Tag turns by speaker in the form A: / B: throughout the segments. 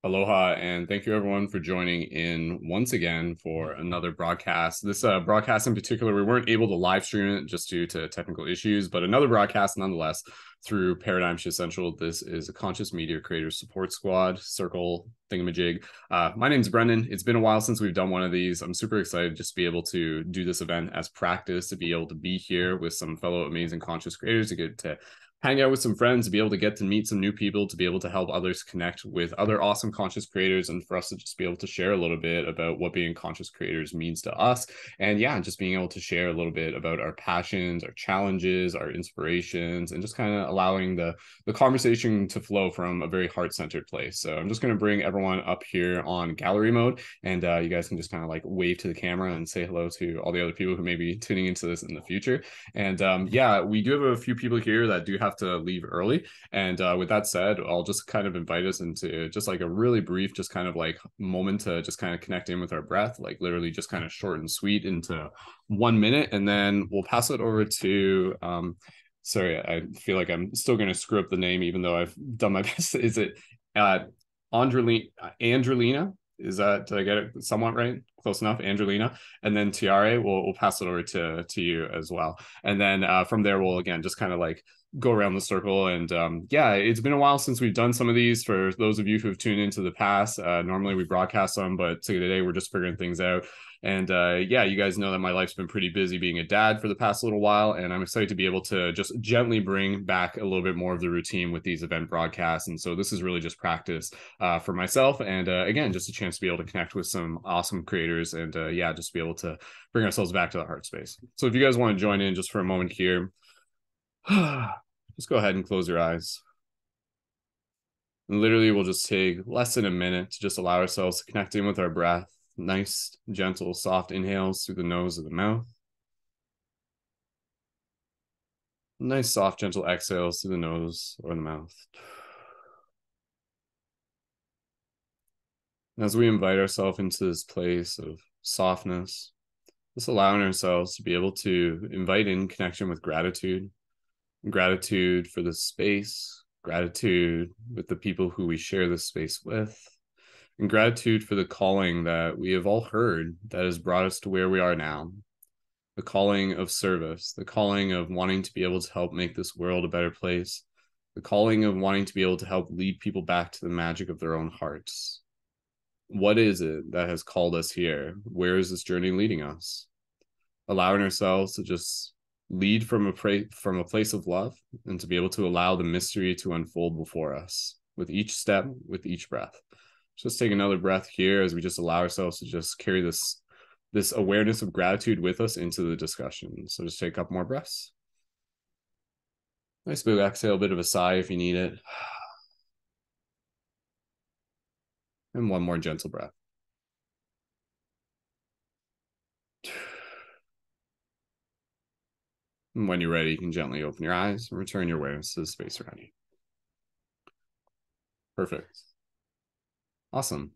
A: Aloha, and thank you everyone for joining in once again for another broadcast. This broadcast in particular, we weren't able to live stream it just due to technical issues, but another broadcast nonetheless through Paradigm Shift Central. This is a Conscious Media Creators Support Squad Circle thingamajig. My name's Brendon. It's been a while since we've done one of these. I'm super excited just to be able to do this event as practice, to be able to be here with some fellow amazing conscious creators, to get to hang out with some friends, to be able to get to meet some new people, to be able to help others connect with other awesome conscious creators, and for us to just be able to share a little bit about what being conscious creators means to us. And yeah, just being able to share a little bit about our passions, our challenges, our inspirations, and just kind of allowing the conversation to flow from a very heart-centered place. So I'm just going to bring everyone up here on gallery mode, and you guys can just kind of like wave to the camera and say hello to all the other people who may be tuning into this in the future. And yeah, we do have a few people here that do have to leave early. And with that said, I'll just kind of invite us into just like a really brief, just kind of like moment to just kind of connect in with our breath, like literally just kind of short and sweet into 1 minute. And then we'll pass it over to, sorry, I feel like I'm still going to screw up the name, even though I've done my best. Is it Andrenlina? Is that, did I get it somewhat right? Close enough, Andrenlina. And then Tiare, we'll pass it over to you as well. And then from there, we'll again just kind of like go around the circle. And yeah, it's been a while since we've done some of these. For those of you who have tuned into the past, normally we broadcast them, but today we're just figuring things out. And yeah, you guys know that my life's been pretty busy being a dad for the past little while, and I'm excited to be able to just gently bring back a little bit more of the routine with these event broadcasts. And so this is really just practice for myself, and again, just a chance to be able to connect with some awesome creators, and yeah, just be able to bring ourselves back to the heart space. So if you guys want to join in just for a moment here, just go ahead and close your eyes. And literally, we'll just take less than a minute to just allow ourselves to connect in with our breath. Nice, gentle, soft inhales through the nose or the mouth. Nice, soft, gentle exhales through the nose or the mouth. As we invite ourselves into this place of softness, just allowing ourselves to be able to invite in connection with gratitude, gratitude for the space, gratitude with the people who we share this space with, and gratitude for the calling that we have all heard that has brought us to where we are now. The calling of service, the calling of wanting to be able to help make this world a better place, the calling of wanting to be able to help lead people back to the magic of their own hearts. What is it that has called us here? Where is this journey leading us? Allowing ourselves to just lead from a place of love, and to be able to allow the mystery to unfold before us with each step, with each breath. Just take another breath here as we just allow ourselves to just carry this awareness of gratitude with us into the discussion. So just take a couple more breaths. Nice big exhale, a bit of a sigh if you need it. And one more gentle breath. And when you're ready, you can gently open your eyes and return your awareness to the space around you. Perfect. Awesome.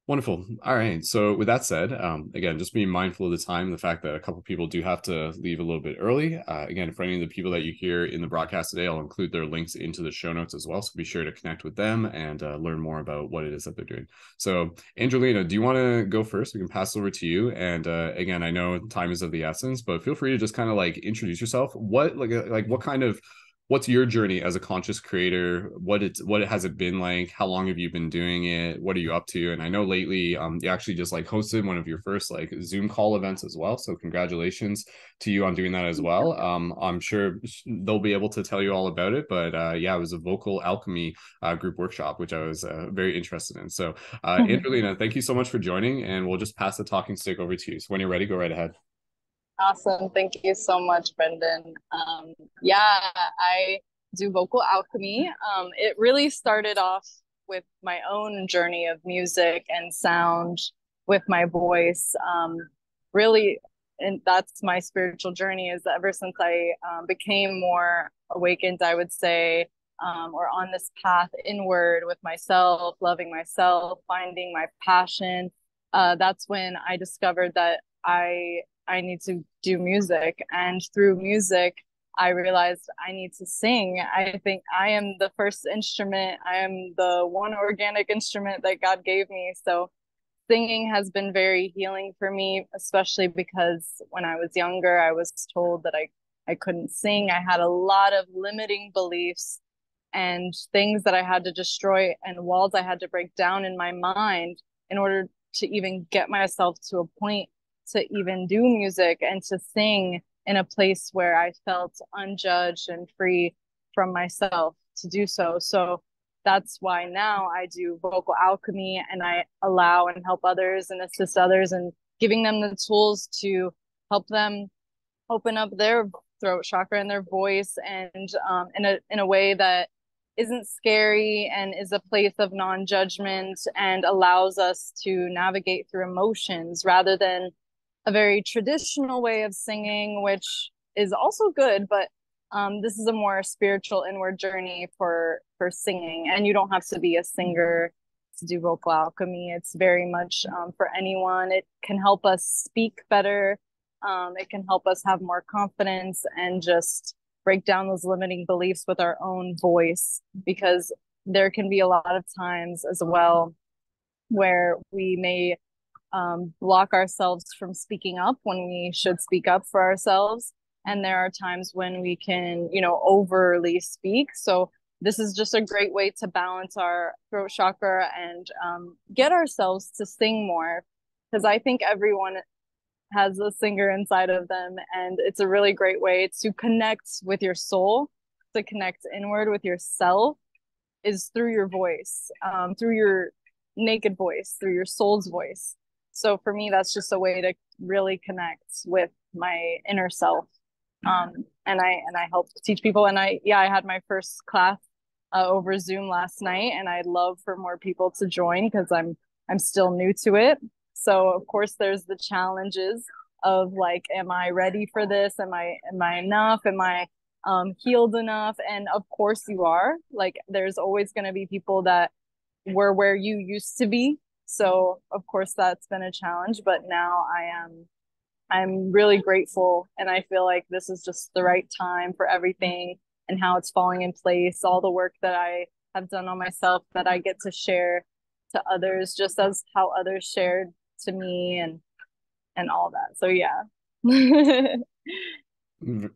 A: Wonderful. All right. So with that said, again, just being mindful of the time, the fact that a couple people do have to leave a little bit early. Again, for any of the people that you hear in the broadcast today, I'll include their links into the show notes as well. So be sure to connect with them and learn more about what it is that they're doing. So Andrenlina, do you want to go first? We can pass it over to you. And again, I know time is of the essence, but feel free to just kind of like introduce yourself. What what kind of what's your journey as a conscious creator? What has it been like? How long have you been doing it? What are you up to? And I know lately you actually just like hosted one of your first like Zoom call events as well, so congratulations to you on doing that as well. I'm sure they'll be able to tell you all about it, but yeah, it was a vocal alchemy group workshop, which I was very interested in. So Andrenlina, thank you so much for joining, and we'll just pass the talking stick over to you. So when you're ready, go right ahead.
B: Awesome. Thank you so much, Brendon. Yeah, I do vocal alchemy. It really started off with my own journey of music and sound with my voice. Really, and that's my spiritual journey is ever since I became more awakened, I would say, or on this path inward with myself, loving myself, finding my passion. That's when I discovered that I need to do music. And through music, I realized I need to sing. I think I am the first instrument. I am the one organic instrument that God gave me. So singing has been very healing for me, especially because when I was younger, I was told that I couldn't sing. I had a lot of limiting beliefs and things that I had to destroy and walls I had to break down in my mind in order to even get myself to a point to even do music and to sing in a place where I felt unjudged and free from myself to do so. So that's why now I do vocal alchemy and I allow and help others and assist others and giving them the tools to help them open up their throat chakra and their voice and in a way that isn't scary and is a place of non-judgment and allows us to navigate through emotions rather than a very traditional way of singing, which is also good, but this is a more spiritual inward journey for singing, and you don't have to be a singer to do vocal alchemy. It's very much for anyone. It can help us speak better. It can help us have more confidence and just break down those limiting beliefs with our own voice, because there can be a lot of times as well where we may block ourselves from speaking up when we should speak up for ourselves. And there are times when we can, overly speak. So this is just a great way to balance our throat chakra and get ourselves to sing more. Because I think everyone has a singer inside of them. And it's a really great way to connect with your soul, to connect inward with yourself is through your voice, through your naked voice, through your soul's voice. So for me, that's just a way to really connect with my inner self. And I help teach people. And I had my first class over Zoom last night, and I'd love for more people to join because I'm still new to it. So of course, there's the challenges of like, am I ready for this? Am I enough? Am I healed enough? And of course you are. Like, there's always going to be people that were where you used to be. So of course that's been a challenge, but now I'm really grateful, and I feel like this is just the right time for everything and how it's falling in place, all the work that I have done on myself that I get to share to others, just as how others shared to me and all that. So yeah.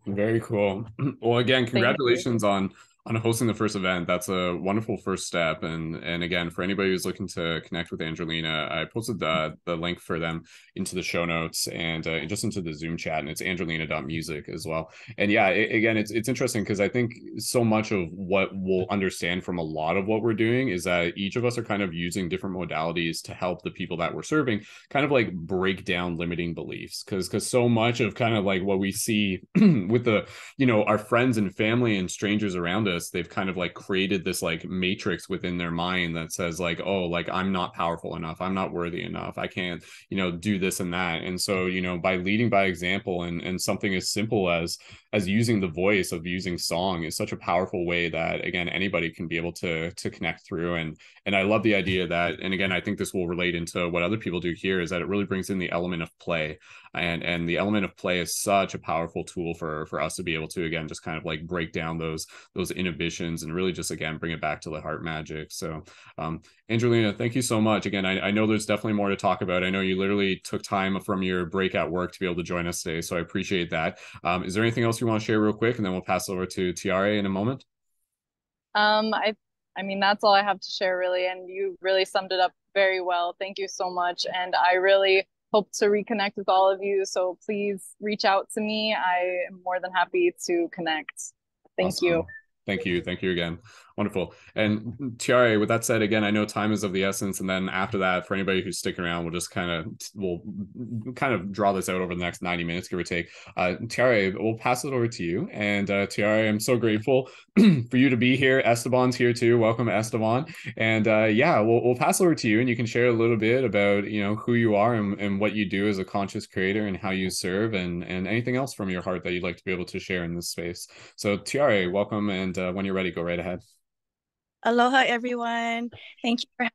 A: Very cool. Well, again,
B: Thank you.
A: congratulations on hosting the first event. That's a wonderful first step. And again, for anybody who's looking to connect with Andrenlina, I posted the link for them into the show notes and just into the Zoom chat, and it's andrenlina.music as well. And yeah, again, it's interesting because I think so much of what we'll understand from a lot of what we're doing is that each of us are kind of using different modalities to help the people that we're serving kind of like break down limiting beliefs, because so much of kind of like what we see with the our friends and family and strangers around us, they've kind of like created this like matrix within their mind that says like, oh, like I'm not powerful enough, I'm not worthy enough, I can't do this and that. And so by leading by example, and something as simple as using the voice, of using song, is such a powerful way that again anybody can be able to connect through. And I love the idea that, and again I think this will relate into what other people do here, is that it really brings in the element of play. And the element of play is such a powerful tool for us to be able to again just kind of like break down those inhibitions and really just again bring it back to the heart magic. So Andrenlina, thank you so much. Again, I know there's definitely more to talk about. I know you literally took time from your break at work to be able to join us today, so I appreciate that. Is there anything else you want to share real quick, and then we'll pass over to Tiare in a moment?
B: Um, I I mean, that's all I have to share really, and you really summed it up very well. Thank you so much. And I really hope to reconnect with all of you. So please reach out to me. I am more than happy to connect. Thank you.
A: Awesome. Thank you. Thank you again. Wonderful. And Tiare, with that said, again, I know time is of the essence. And then after that, for anybody who's sticking around, we'll kind of draw this out over the next 90 minutes, give or take. Tiare, we'll pass it over to you. And Tiare, I'm so grateful for you to be here. Esteban's here too. Welcome, Esteban. And yeah, we'll pass it over to you, and you can share a little bit about who you are and what you do as a conscious creator and how you serve, and anything else from your heart that you'd like to be able to share in this space. So Tiare, welcome, and when you're ready, go right ahead.
C: Aloha, everyone. Thank you for having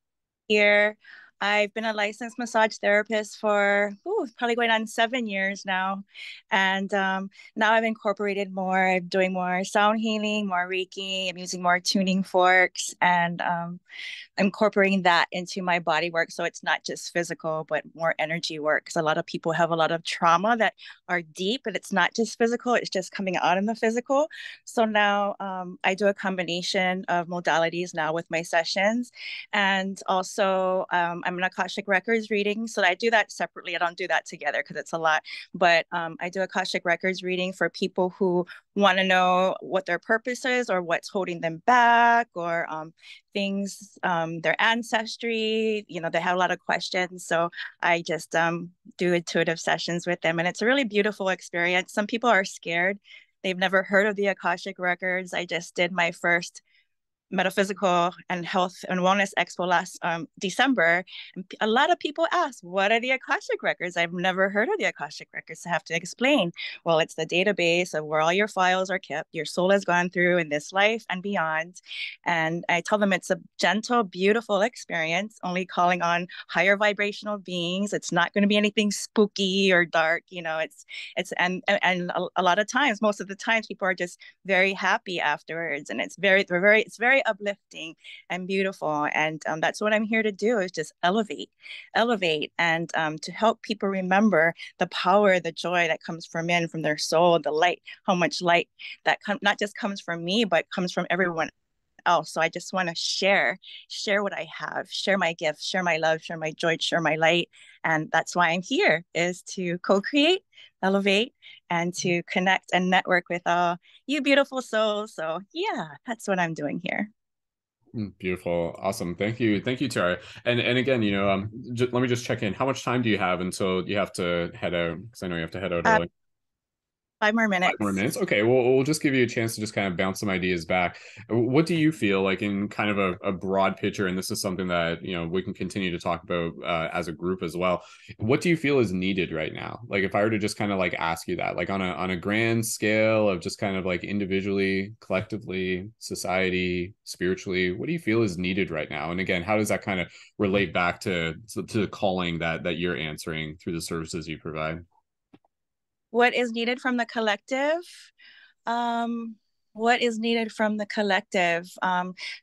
C: me here. I've been a licensed massage therapist for probably going on 7 years now. And now I've incorporated more. I'm doing more sound healing, more Reiki. I'm using more tuning forks and incorporating that into my body work. So it's not just physical, but more energy work. Because a lot of people have a lot of trauma that are deep, and it's not just physical, it's just coming out in the physical. So now I do a combination of modalities now with my sessions. And also, I'm an Akashic Records reading. So I do that separately. I don't do that together because it's a lot. But I do Akashic Records reading for people who want to know what their purpose is or what's holding them back, or things, their ancestry. They have a lot of questions. So I just do intuitive sessions with them. And it's a really beautiful experience. Some people are scared. They've never heard of the Akashic Records. I just did my first Metaphysical and Health and Wellness Expo last December. And a lot of people ask, what are the Akashic Records? I've never heard of the Akashic Records. I have to explain. Well, it's the database of where all your files are kept, your soul has gone through in this life and beyond. And I tell them it's a gentle, beautiful experience, only calling on higher vibrational beings. It's not going to be anything spooky or dark. And a lot of times, most of the times, people are just very happy afterwards, and it's very uplifting and beautiful. And that's what I'm here to do, is just elevate, and to help people remember the power, the joy that comes from from their soul, the light, how much light that not just comes from me, but comes from everyone else. So I just want to share what I have, share my gifts, share my love, share my joy, share my light. And that's why I'm here, is to co-create, elevate, and to connect and network with all you beautiful souls. So yeah, that's what I'm doing here.
A: Beautiful. Awesome. Thank you, Tiare. And again, let me just check in. How much time do you have until you have to head out? Because I know you have to head out
C: Uh,
A: early.
C: 5 more
A: 5 more
C: minutes.
A: minutes. Okay, well, we'll just give you a chance to just kind of bounce some ideas back. What do you feel like, in kind of a broad picture? And this is something that we can continue to talk about as a group as well. What do you feel is needed right now? Like, if I were to just kind of like ask you that, like on a grand scale of just kind of like individually, collectively, society, spiritually, what do you feel is needed right now? And again, how does that kind of relate back to the calling that you're answering through the services you provide?
C: What is needed from the collective? Um, what is needed from the collective?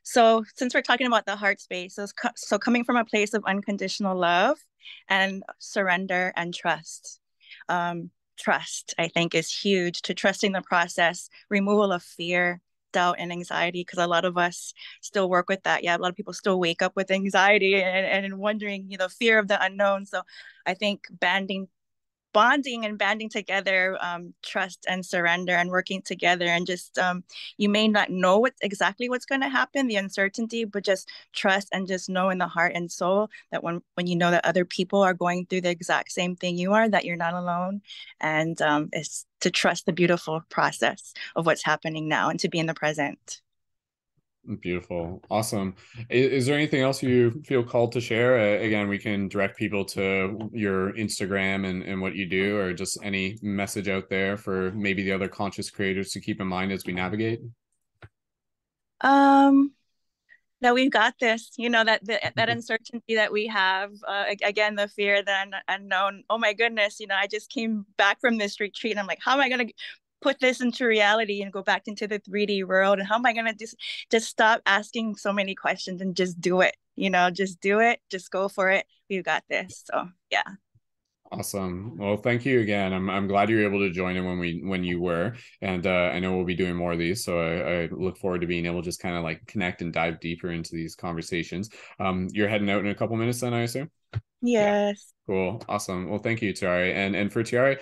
C: So since we're talking about the heart space, so coming from a place of unconditional love and surrender and trust. Trust, I think, is huge, to trusting the process, removal of fear, doubt, and anxiety, because a lot of us still work with that. Yeah, a lot of people still wake up with anxiety and wondering, fear of the unknown. So I think bonding and banding together, trust and surrender, and working together, and just you may not know exactly what's going to happen, the uncertainty, but just trust and just know in the heart and soul that when you know that other people are going through the exact same thing you are, that you're not alone. And it's to trust the beautiful process of what's happening now, and to be in the present.
A: Beautiful. Awesome. Is there anything else you feel called to share? Again, we can direct people to your Instagram and what you do, or just any message out there for maybe the other conscious creators to keep in mind as we navigate.
C: um that we've got this, that uncertainty that we have, again, the fear, the unknown. Oh my goodness, I just came back from this retreat, and I'm like, how am I going to put this into reality and go back into the 3D world? And how am I going to just stop asking so many questions and just do it? Just do it, just go for it. We've got this. So yeah.
A: Awesome. Well, thank you again. I'm glad you were able to join in when you were, and I know we'll be doing more of these. So I look forward to being able to just kind of like connect and dive deeper into these conversations. You're heading out in a couple minutes, then I assume. Yeah.
C: Yes.
A: Cool. Awesome. Well, thank you, Tiare. And for Tiare,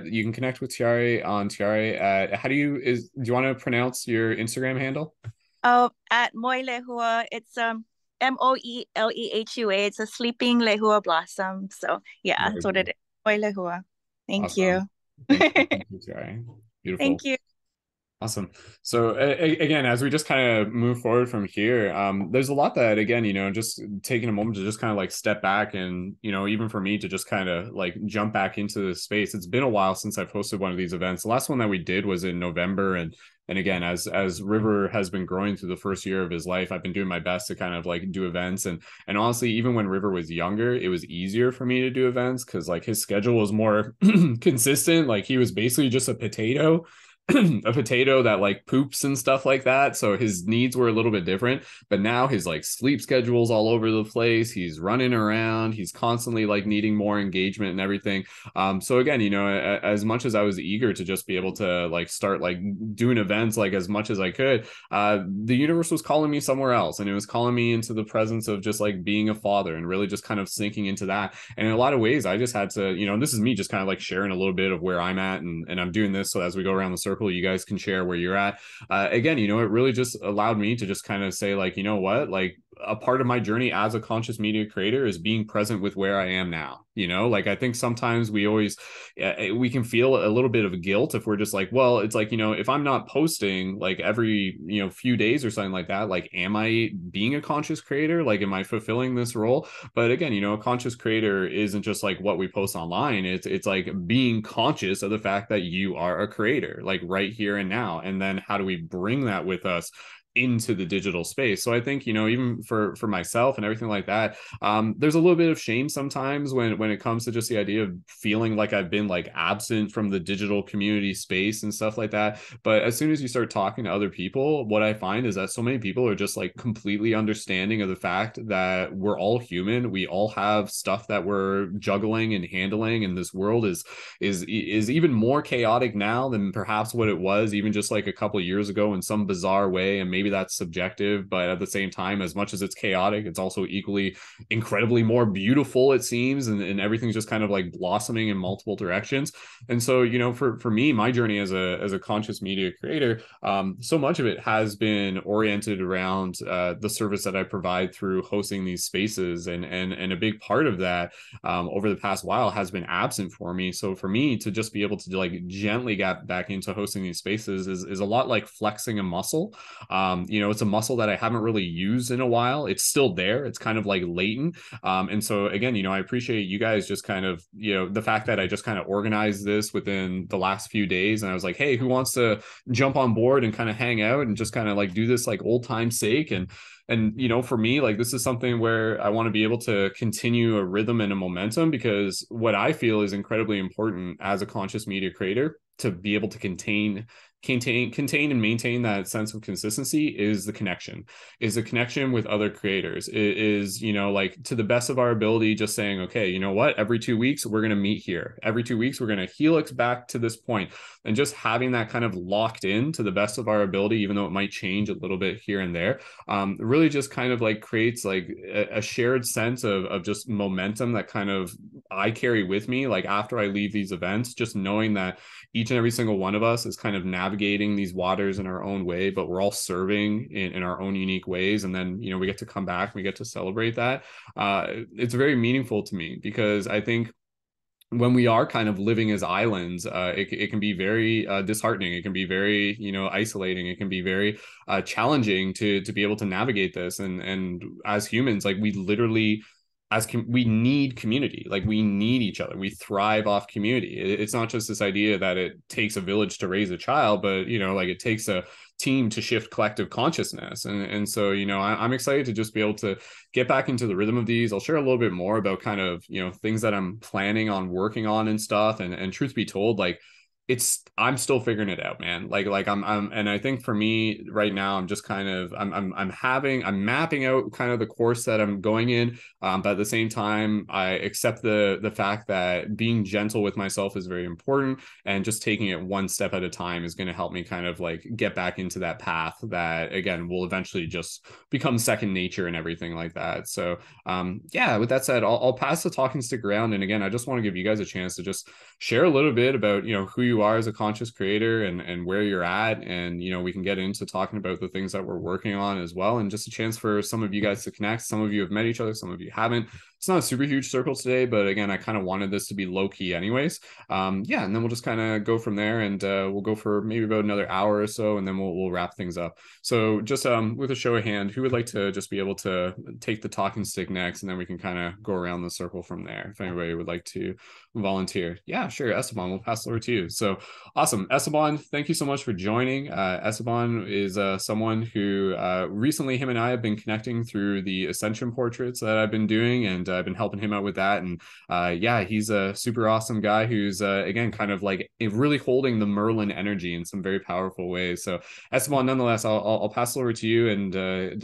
A: you can connect with Tiare on Tiare. Do you want to pronounce your Instagram handle?
C: Oh, at Moy Lehua, it's Moelehua. It's a sleeping lehua blossom. So yeah,
A: Very
C: that's what it
A: good.
C: is. Moy Lehua. Thank you.
A: Awesome. Thank you. Thank you, Tiare. Beautiful.
C: Thank you.
A: Awesome. So again, as we just kind of move forward from here, there's a lot that, again, just taking a moment to just kind of like step back and, even for me to just kind of like jump back into the space. It's been a while since I've hosted one of these events. The last one that we did was in November, and again, as River has been growing through the first year of his life, I've been doing my best to kind of like do events. And honestly, even when River was younger, it was easier for me to do events because like his schedule was more consistent. Like he was basically just a potato a potato that like poops and stuff like that. So his needs were a little bit different. But now his like sleep schedule's all over the place. He's running around. He's constantly like needing more engagement and everything. So again, as much as I was eager to just be able to like start like doing events like as much as I could, the universe was calling me somewhere else, and it was calling me into the presence of just like being a father and really just kind of sinking into that. And in a lot of ways, I just had to, this is me just kind of like sharing a little bit of where I'm at, and I'm doing this so as we go around the circle, you guys can share where you're at. Again, it really just allowed me to just kind of say like, what, like a part of my journey as a conscious media creator is being present with where I am now. Like I think sometimes we can feel a little bit of guilt if we're just like, well, it's like, if I'm not posting like every, few days or something like that, like, am I being a conscious creator? Like, am I fulfilling this role? But again, a conscious creator isn't just like what we post online. It's like being conscious of the fact that you are a creator, like right here and now. And then how do we bring that with us into the digital space? So I think, even for myself and everything like that, there's a little bit of shame sometimes when it comes to just the idea of feeling like I've been like absent from the digital community space and stuff like that. But as soon as you start talking to other people, what I find is that so many people are just like completely understanding of the fact that we're all human. We all have stuff that we're juggling and handling, and this world is even more chaotic now than perhaps what it was even just like a couple of years ago in some bizarre way. And maybe that's subjective, but at the same time, as much as it's chaotic, it's also equally incredibly more beautiful, it seems, and everything's just kind of like blossoming in multiple directions. And so, for me, my journey as a conscious media creator, so much of it has been oriented around the service that I provide through hosting these spaces, and a big part of that over the past while has been absent for me. So for me to just be able to like gently get back into hosting these spaces is a lot like flexing a muscle. It's a muscle that I haven't really used in a while. It's still there. It's kind of like latent. And so again, I appreciate you guys just kind of, the fact that I just kind of organized this within the last few days. And I was like, hey, who wants to jump on board and kind of hang out and just kind of like do this like old time's sake? And for me, like, this is something where I want to be able to continue a rhythm and a momentum, because what I feel is incredibly important as a conscious media creator to be able to contain and maintain that sense of consistency is the connection with other creators. It is, like, to the best of our ability, just saying, okay, you know what, every 2 weeks we're going to meet here, every 2 weeks we're going to helix back to this point, and just having that kind of locked in to the best of our ability, even though it might change a little bit here and there, really just kind of like creates like a shared sense of just momentum that kind of I carry with me, like after I leave these events, just knowing that each and every single one of us is kind of navigating these waters in our own way, but we're all serving in our own unique ways. And then, we get to come back, we get to celebrate that. It's very meaningful to me, because I think when we are kind of living as islands, it can be very disheartening. It can be very, isolating. It can be very challenging to be able to navigate this. And as humans, like, we literally, we need community. Like, we need each other. We thrive off community. It's not just this idea that it takes a village to raise a child, but like, it takes a team to shift collective consciousness. And so, I'm excited to just be able to get back into the rhythm of these. I'll share a little bit more about kind of, things that I'm planning on working on and stuff. And truth be told, like, I'm still figuring it out, man. Like I'm and I think for me right now, I'm just kind of, I'm mapping out kind of the course that I'm going in. But at the same time, I accept the fact that being gentle with myself is very important, and just taking it one step at a time is going to help me kind of like get back into that path that, again, will eventually just become second nature and everything like that. So yeah, with that said, I'll pass the talking stick around. And again, I just want to give you guys a chance to just share a little bit about, who you are as a conscious creator, and where you're at. And, we can get into talking about the things that we're working on as well. And just a chance for some of you guys to connect. Some of you have met each other, some of you haven't. it's not a super huge circle today, but again, I kind of wanted this to be low key anyways. Yeah, and then we'll just kind of go from there, and we'll go for maybe about another hour or so, and then we'll wrap things up. So just with a show of hand, who would like to just be able to take the talking stick next, and then we can kind of go around the circle from there. If anybody would like to volunteer, yeah, sure, Esteban, we'll pass it over to you. So awesome, Esteban, thank you so much for joining. Esteban is someone who recently him and I have been connecting through the Ascension portraits that I've been doing, and I've been helping him out with that. And yeah, he's a super awesome guy who's again kind of like really holding the Merlin energy in some very powerful ways. So Esteban, nonetheless, I'll pass it over to you and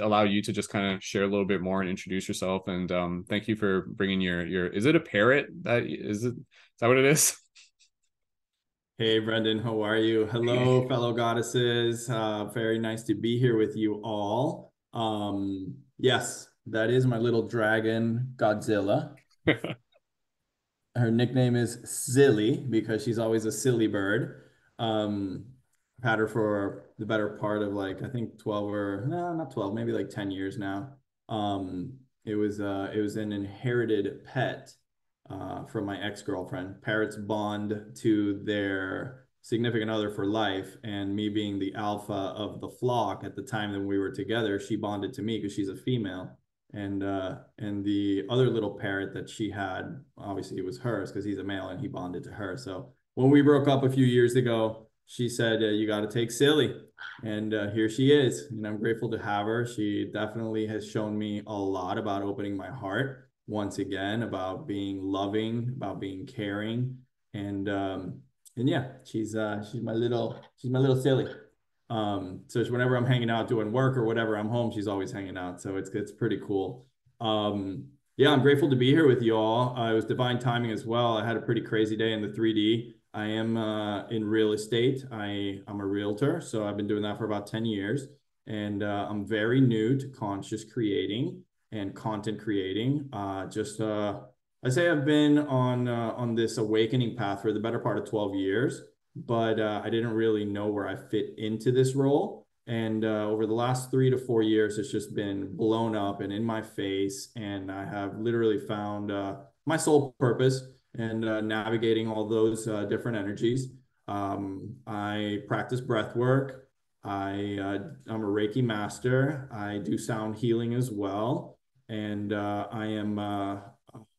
A: allow you to just kind of share a little bit more and introduce yourself. And thank you for bringing your. Is it a parrot? That is it? Is that what it is?
D: Hey, Brendon, how are you? Hello, fellow goddesses. Very nice to be here with you all. Yes, that is my little dragon, Godzilla. Her nickname is Silly because she's always a silly bird. I've had her for the better part of like I think 12 or no, not 12, maybe like 10 years now. It was an inherited pet from my ex-girlfriend. Parrots bond to their significant other for life, and me being the alpha of the flock at the time that we were together, she bonded to me because she's a female. And the other little parrot that she had, obviously it was hers because he's a male and he bonded to her. So when we broke up a few years ago, she said, you got to take Silly. And here she is. And I'm grateful to have her. She definitely has shown me a lot about opening my heart once again, about being loving, about being caring. And yeah, she's my little Silly. So whenever I'm hanging out doing work or whatever, I'm home, she's always hanging out. So it's pretty cool. Yeah, I'm grateful to be here with you all. It was divine timing as well. I had a pretty crazy day in the 3D. I am in real estate. I'm a realtor, so I've been doing that for about 10 years. And I'm very new to conscious creating and content creating. I say I've been on this awakening path for the better part of 12 years, but I didn't really know where I fit into this role. And over the last 3 to 4 years, it's just been blown up and in my face. And I have literally found my soul purpose and navigating all those different energies. I practice breath work. I'm a Reiki master. I do sound healing as well. And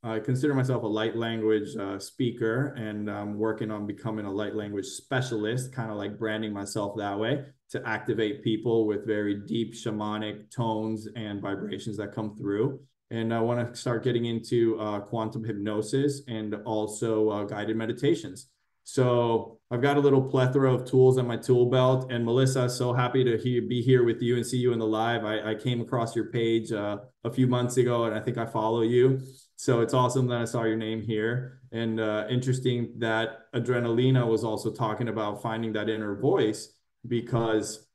D: I consider myself a light language speaker, and I'm working on becoming a light language specialist, kind of like branding myself that way to activate people with very deep shamanic tones and vibrations that come through. And I want to start getting into quantum hypnosis and also guided meditations. So I've got a little plethora of tools in my tool belt. And Melissa, so happy to be here with you and see you in the live. I came across your page a few months ago, and I think I follow you. So it's awesome that I saw your name here. And interesting that Andrenlina was also talking about finding that inner voice, because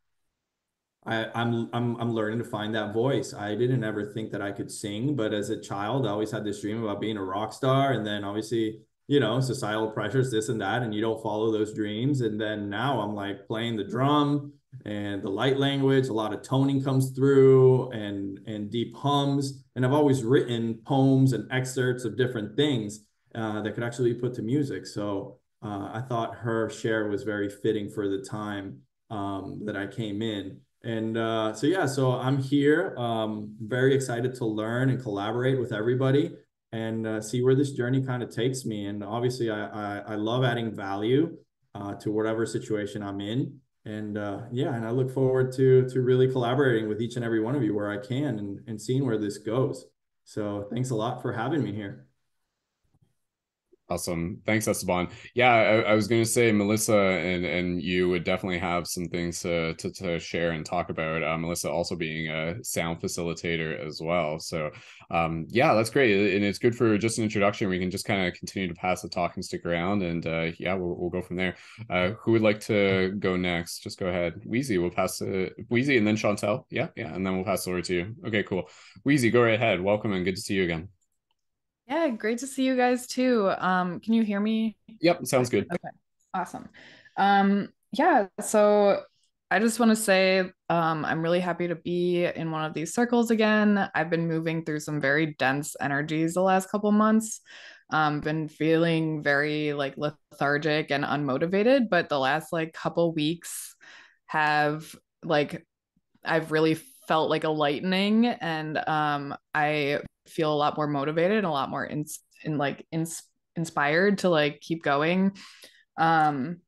D: I'm learning to find that voice. I didn't ever think that I could sing, but as a child, I always had this dream about being a rock star. And then obviously, you know, societal pressures, this and that, and you don't follow those dreams. And then now I'm like playing the drum and the light language, a lot of toning comes through and deep hums. And I've always written poems and excerpts of different things that could actually be put to music. So I thought her share was very fitting for the time that I came in. And so I'm here, very excited to learn and collaborate with everybody and see where this journey kind of takes me. And obviously, I love adding value to whatever situation I'm in. And and I look forward to really collaborating with each and every one of you where I can and seeing where this goes. So thanks a lot for having me here.
A: Awesome. Thanks, Esteban. Yeah, I was going to say Melissa and you would definitely have some things to share and talk about. Melissa also being a sound facilitator as well. So yeah, that's great. And it's good for just an introduction. We can just kind of continue to pass the talking stick around, and yeah, we'll go from there. Who would like to go next? Just go ahead. Weezy, we'll pass to Weezy and then Chantal. Yeah, and then we'll pass it over to you. Okay, cool. Weezy, go right ahead. Welcome and good to see you again.
E: Yeah, great to see you guys too. Can you hear me?
A: Yep, sounds good.
E: Okay, awesome. Yeah, so I just want to say I'm really happy to be in one of these circles again. I've been moving through some very dense energies the last couple months. Been feeling very like lethargic and unmotivated, but the last like couple weeks have like I've really felt like a lightening, and I feel a lot more motivated and a lot more inspired to like keep going. Um,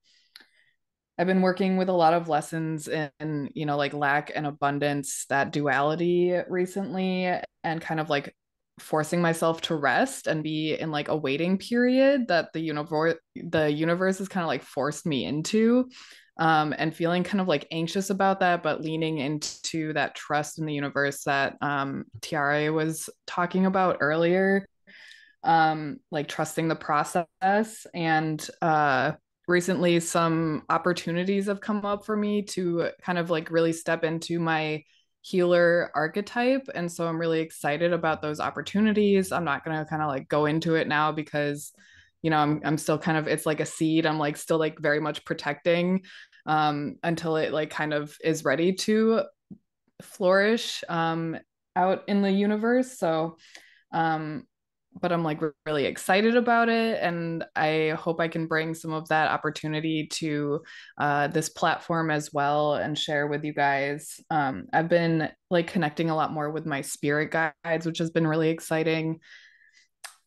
E: I've been working with a lot of lessons in, like lack and abundance, that duality recently, and kind of like forcing myself to rest and be in like a waiting period that the universe has kind of like forced me into. And feeling kind of like anxious about that, but leaning into that trust in the universe that Tiare was talking about earlier, like trusting the process. And recently some opportunities have come up for me to kind of like really step into my healer archetype, and so I'm really excited about those opportunities. I'm not going to kind of like go into it now because I'm still kind of, it's like a seed. I'm like still like very much protecting until it like kind of is ready to flourish out in the universe. So um but I'm like really excited about it, and I hope I can bring some of that opportunity to this platform as well and share with you guys. I've been like connecting a lot more with my spirit guides, which has been really exciting,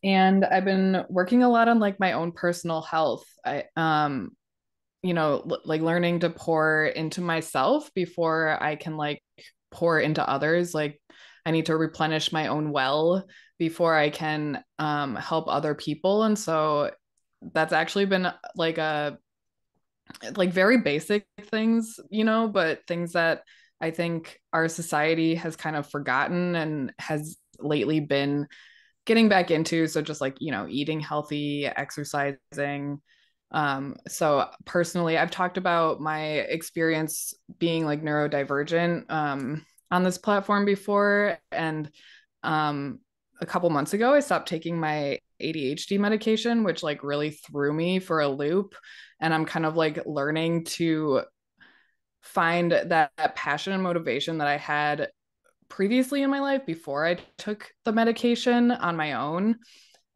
E: and I've been working a lot on like my own personal health. Like learning to pour into myself before I can like pour into others. Like I need to replenish my own well before I can help other people. And so that's actually been like very basic things, but things that I think our society has kind of forgotten and has lately been getting back into. So just like, eating healthy, exercising. So personally, I've talked about my experience being like neurodivergent on this platform before. And a couple months ago, I stopped taking my ADHD medication, which like really threw me for a loop. And I'm kind of like learning to find that passion and motivation that I had previously in my life before I took the medication on my own.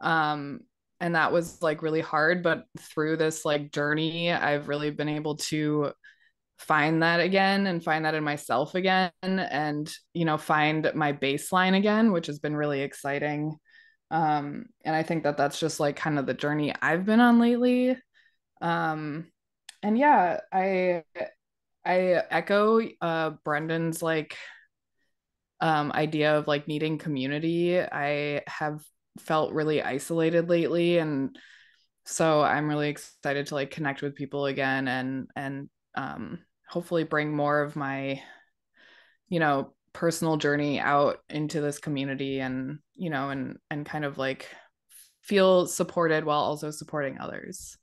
E: Um, and that was like really hard, but through this like journey, I've really been able to find that again and find that in myself again, and find my baseline again, which has been really exciting. And I think that that's just like kind of the journey I've been on lately. And yeah, I echo Brendon's like idea of like needing community. I have felt really isolated lately, and so I'm really excited to like connect with people again, and hopefully bring more of my personal journey out into this community, and kind of like feel supported while also supporting others.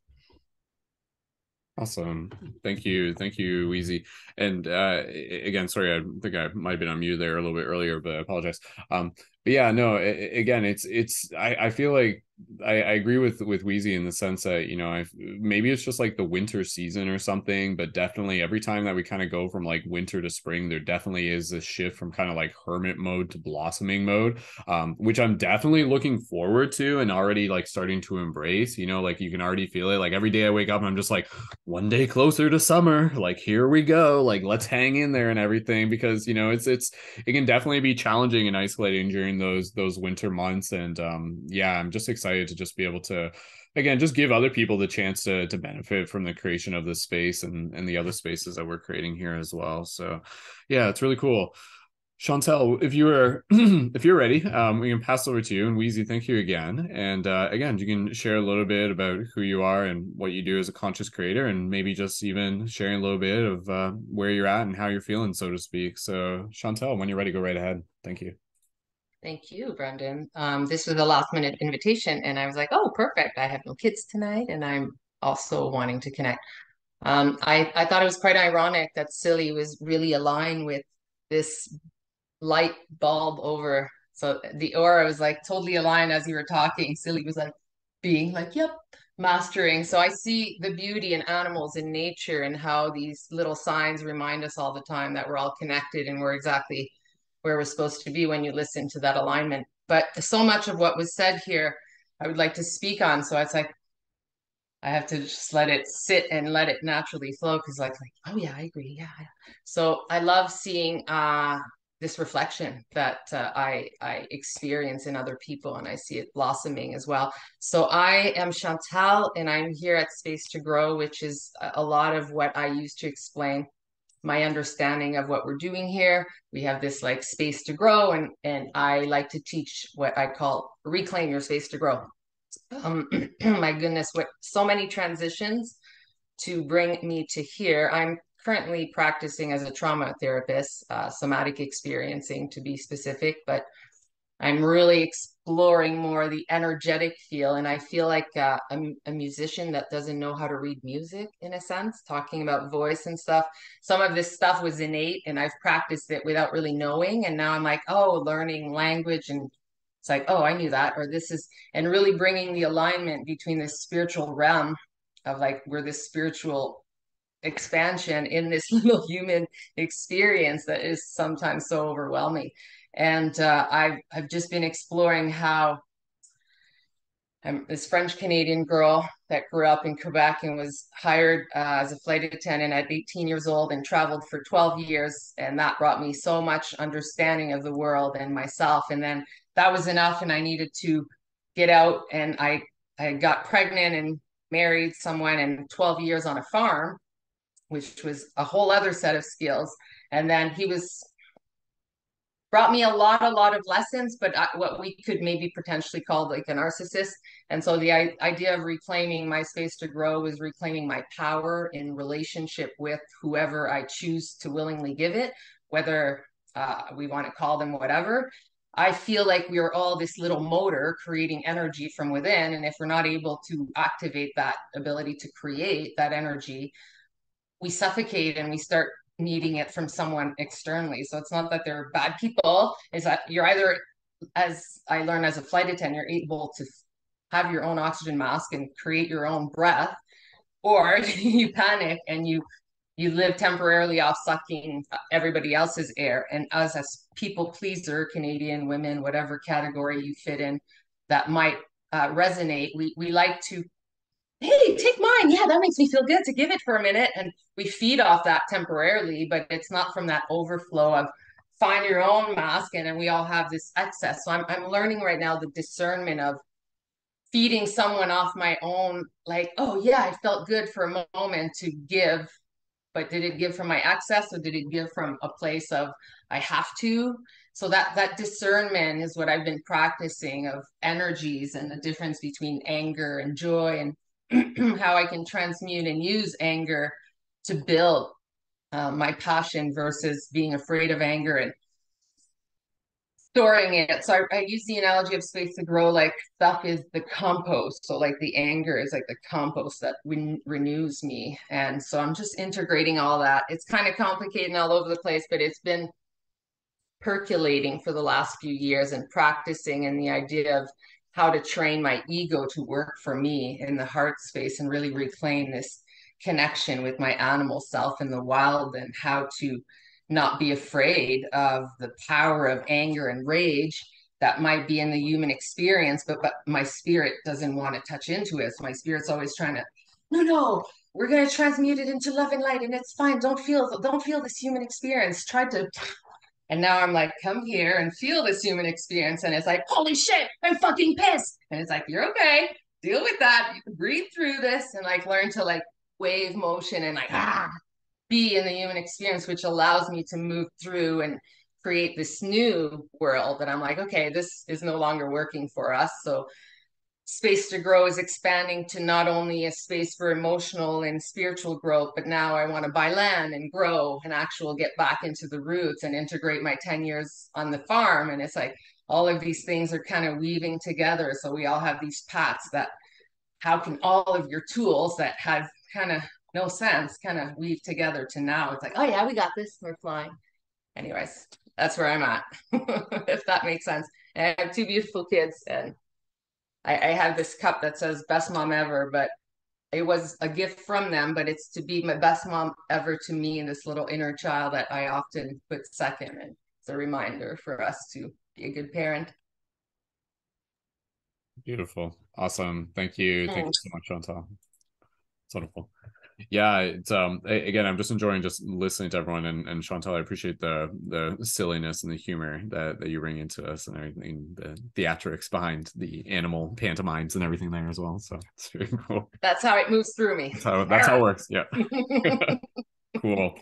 A: Awesome. Thank you. Thank you, Weezy. And again, sorry, I think I might have been on mute there a little bit earlier, but I apologize. But yeah, no, again, I feel like I agree with Weezy in the sense that, maybe it's just like the winter season or something, but definitely every time that we kind of go from like winter to spring, there definitely is a shift from kind of like hermit mode to blossoming mode, which I'm definitely looking forward to and already like starting to embrace. Like you can already feel it. Like every day I wake up and I'm just like, one day closer to summer, like here we go, like let's hang in there and everything, because it can definitely be challenging and isolating during those winter months. And yeah, I'm just excited to just be able to again just give other people the chance to benefit from the creation of this space and the other spaces that we're creating here as well. So yeah, it's really cool. Chantal, if you were if you're ready, we can pass over to you. And Weezy, thank you again. And again, you can share a little bit about who you are and what you do as a conscious creator, and maybe just even sharing a little bit of where you're at and how you're feeling, so to speak. So, Chantal, when you're ready, go right ahead. Thank you.
F: Thank you, Brendon. This was a last minute invitation, and I was like, oh, perfect. I have no kids tonight, and I'm also wanting to connect. I thought it was quite ironic that Silly was really aligned with this light bulb over. So the aura was like totally aligned as you were talking. Silly was like being like, yep, mastering. So I see the beauty in animals in nature and how these little signs remind us all the time that we're all connected and we're exactly where we're supposed to be when you listen to that alignment. But so much of what was said here, I would like to speak on. So it's like I have to just let it sit and let it naturally flow because like, oh yeah, I agree. Yeah. So I love seeing this reflection that I experience in other people, and I see it blossoming as well. So I am Chantal, and I'm here at Space to Grow, which is a lot of what I use to explain my understanding of what we're doing here. We have this like space to grow, and I like to teach what I call reclaim your space to grow. My goodness, what so many transitions to bring me to here. I'm currently practicing as a trauma therapist, somatic experiencing to be specific, but I'm really exploring more the energetic feel. And I feel like a musician that doesn't know how to read music, in a sense, talking about voice and stuff. Some of this stuff was innate, and I've practiced it without really knowing. And now I'm like, oh, learning language. And it's like, oh, I knew that. Or this is, and really bringing the alignment between this spiritual realm of like, we're this spiritual expansion in this little human experience that is sometimes so overwhelming. And I've just been exploring how I'm this French Canadian girl that grew up in Quebec and was hired as a flight attendant at 18 years old and traveled for 12 years. And that brought me so much understanding of the world and myself. And then that was enough, and I needed to get out. And I got pregnant and married someone, and 12 years on a farm, which was a whole other set of skills. And then he was brought me a lot of lessons, but what we could maybe potentially call like a narcissist. And so the idea of reclaiming my space to grow is reclaiming my power in relationship with whoever I choose to willingly give it, whether we want to call them whatever. I feel like we are all this little motor creating energy from within. And if we're not able to activate that ability to create that energy, we suffocate and we start needing it from someone externally. So it's not that they're bad people, is that you're either, as I learned as a flight attendant, you're able to have your own oxygen mask and create your own breath, or you panic and you live temporarily off sucking everybody else's air. And as a people pleaser, Canadian women, whatever category you fit in, that might resonate. We like to, hey, take mine. Yeah, that makes me feel good to give it for a minute. And we feed off that temporarily, but it's not from that overflow of find your own mask. And then we all have this excess. So I'm learning right now the discernment of feeding someone off my own, like, oh, yeah, I felt good for a moment to give. But did it give from my excess, or did it give from a place of I have to? So that discernment is what I've been practicing, of energies and the difference between anger and joy, and how I can transmute and use anger to build my passion versus being afraid of anger and storing it. So I use the analogy of space to grow, like stuff is the compost. So like the anger is like the compost that renews me. And so I'm just integrating all that. It's kind of complicated and all over the place, but it's been percolating for the last few years and practicing, and the idea of how to train my ego to work for me in the heart space and really reclaim this connection with my animal self in the wild, and how to not be afraid of the power of anger and rage that might be in the human experience, but my spirit doesn't want to touch into it. So my spirit's always trying to, no, we're going to transmute it into love and light, and it's fine. Don't feel this human experience. Try to, and now I'm like, come here and feel this human experience. And it's like, holy shit, I'm fucking pissed. And it's like, you're okay. Deal with that. Breathe through this, and like learn to like wave motion and like be in the human experience, which allows me to move through and create this new world. And I'm like, okay, this is no longer working for us. So space to grow is expanding to not only a space for emotional and spiritual growth, but now I want to buy land and grow and actual get back into the roots and integrate my 10 years on the farm. And it's like all of these things are kind of weaving together. So we all have these paths that, how can all of your tools that have kind of no sense kind of weave together to now it's like, oh yeah, we got this, we're flying. Anyways, that's where I'm at. If that makes sense. And I have two beautiful kids, and I have this cup that says best mom ever, but it was a gift from them, but it's to be my best mom ever to me and this little inner child that I often put second. And it's a reminder for us to be a good parent.
A: Beautiful. Awesome. Thank you. Thank you so much, Chantal. It's wonderful. Yeah, it's again, I'm just enjoying just listening to everyone, and Chantal, I appreciate the silliness and the humor that you bring into us and everything, the theatrics behind the animal pantomimes and everything there as well. So it's very cool.
F: That's how it moves through me.
A: That's how it works. Yeah. Cool.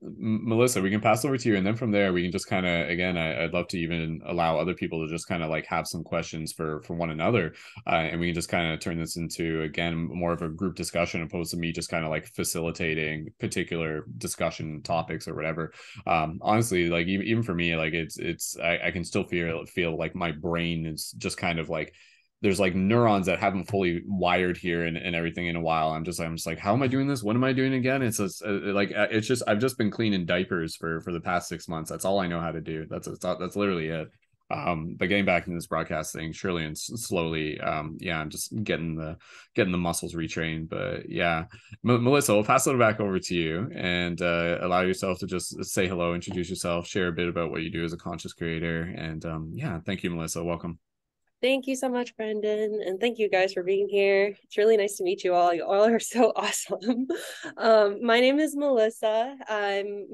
A: Melissa, we can pass over to you, and then from there we can just kind of, again, I'd love to even allow other people to just kind of like have some questions for one another, and we can just kind of turn this into, again, more of a group discussion opposed to me just kind of like facilitating particular discussion topics or whatever. Honestly, like even for me, like I can still feel like my brain is just kind of like, there's like neurons that haven't fully wired here and everything in a while. I'm just like, how am I doing this? What am I doing again? It's just, like, it's just, I've just been cleaning diapers for the past 6 months. That's all I know how to do. That's literally it. But getting back into this broadcasting, surely and slowly, yeah, I'm just getting the muscles retrained. But yeah, Melissa, we'll pass it back over to you, and allow yourself to just say hello, introduce yourself, share a bit about what you do as a conscious creator. And yeah, thank you, Melissa. Welcome.
G: Thank you so much, Brendon, and thank you guys for being here. It's really nice to meet you all. You all are so awesome. My name is Melissa. I'm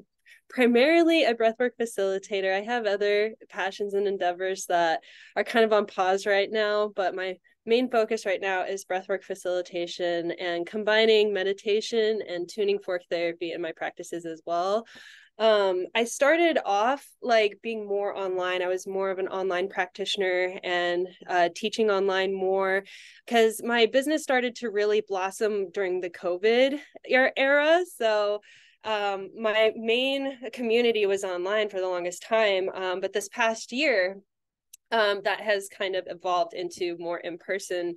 G: primarily a breathwork facilitator. I have other passions and endeavors that are kind of on pause right now, but my main focus right now is breathwork facilitation and combining meditation and tuning fork therapy in my practices as well. I started off like being more online. I was more of an online practitioner and teaching online more because my business started to really blossom during the COVID era. So my main community was online for the longest time. But this past year, that has kind of evolved into more in-person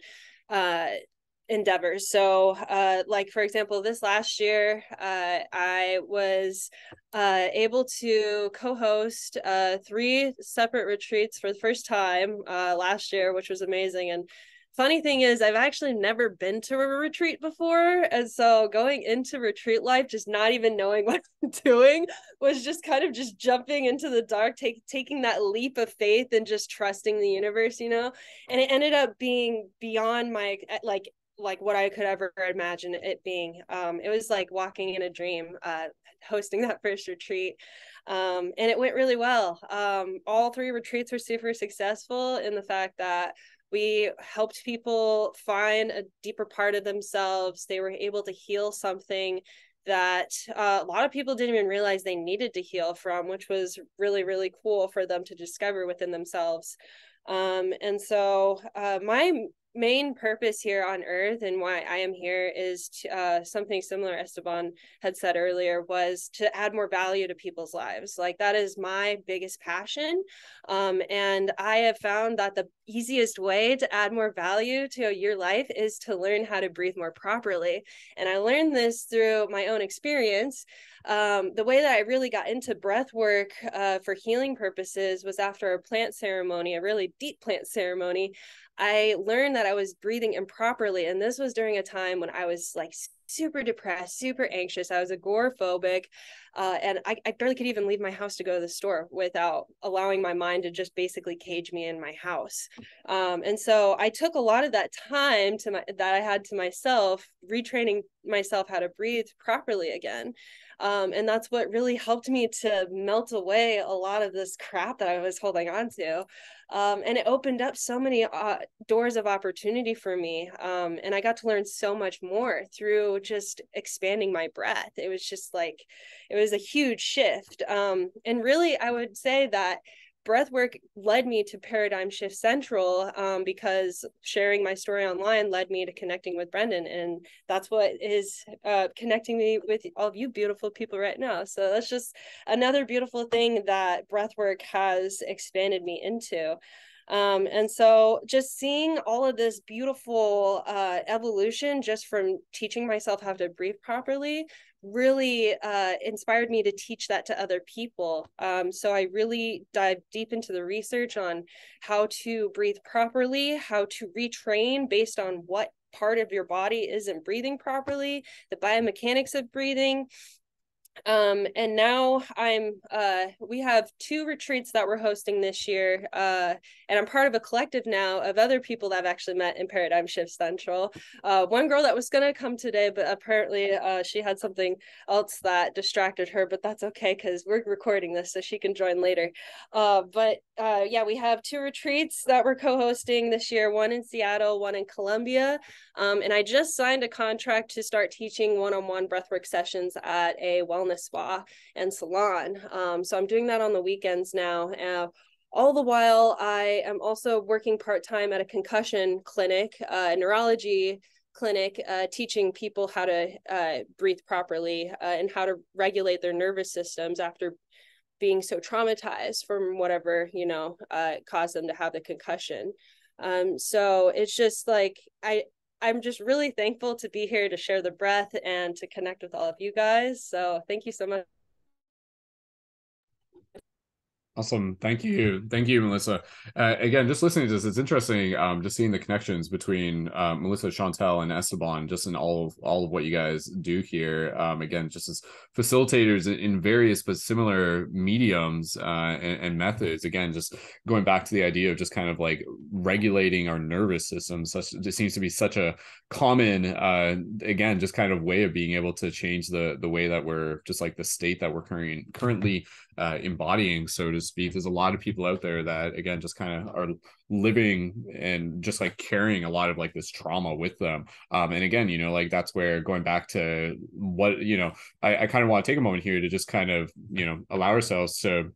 G: endeavors. So like, for example, this last year, I was able to co-host 3 separate retreats for the first time last year, which was amazing. And funny thing is, I've actually never been to a retreat before. And so going into retreat life, just not even knowing what I'm doing, was just kind of just jumping into the dark, taking that leap of faith and just trusting the universe, you know? And it ended up being beyond my, like what I could ever imagine it being. It was like walking in a dream, hosting that first retreat. And it went really well. All 3 retreats were super successful in the fact that we helped people find a deeper part of themselves. They were able to heal something that a lot of people didn't even realize they needed to heal from, which was really, really cool for them to discover within themselves. And so my main purpose here on earth and why I am here is to, something similar Esteban had said earlier, was to add more value to people's lives. Like, that is my biggest passion. And I have found that the easiest way to add more value to your life is to learn how to breathe more properly. And I learned this through my own experience. The way that I really got into breath work for healing purposes was after a plant ceremony, a really deep plant ceremony. I learned that I was breathing improperly. And this was during a time when I was like super depressed, super anxious. I was agoraphobic. And I barely could even leave my house to go to the store without allowing my mind to just basically cage me in my house. And so I took a lot of that time that I had to myself, retraining myself how to breathe properly again. And that's what really helped me to melt away a lot of this crap that I was holding on to. And it opened up so many doors of opportunity for me. And I got to learn so much more through just expanding my breath. It was just like, it was a huge shift. And really, I would say that breathwork led me to Paradigm Shift Central, because sharing my story online led me to connecting with Brendon, and that's what is connecting me with all of you beautiful people right now. So that's just another beautiful thing that breathwork has expanded me into. And so just seeing all of this beautiful evolution just from teaching myself how to breathe properly really inspired me to teach that to other people. So I really dived deep into the research on how to breathe properly, how to retrain based on what part of your body isn't breathing properly, the biomechanics of breathing. And now we have 2 retreats that we're hosting this year. And I'm part of a collective now of other people that I've actually met in Paradigm Shift Central. One girl that was going to come today, but apparently she had something else that distracted her, but that's okay because we're recording this so she can join later. Yeah, we have 2 retreats that we're co-hosting this year, one in Seattle, one in Columbia. And I just signed a contract to start teaching one-on-one breathwork sessions at a wellness spa and salon. So I'm doing that on the weekends now. All the while, I am also working part-time at a concussion clinic, a neurology clinic, teaching people how to breathe properly and how to regulate their nervous systems after being so traumatized from whatever, caused them to have the concussion. So it's just like, I'm just really thankful to be here to share the breath and to connect with all of you guys. So thank you so much.
A: Awesome. Thank you. Thank you, Melissa. Again, just listening to this, it's interesting just seeing the connections between Melissa, Chantal, and Esteban just in all of what you guys do here. Again, just as facilitators in various but similar mediums and methods. Again, just going back to the idea of just kind of like regulating our nervous system. It seems to be such a common, again, just kind of way of being able to change the way that we're just like the state that we're currently embodying, so to speak. There's a lot of people out there that again just kind of are living and just like carrying a lot of like this trauma with them. And again, like that's where going back to what I kind of want to take a moment here to just kind of allow ourselves to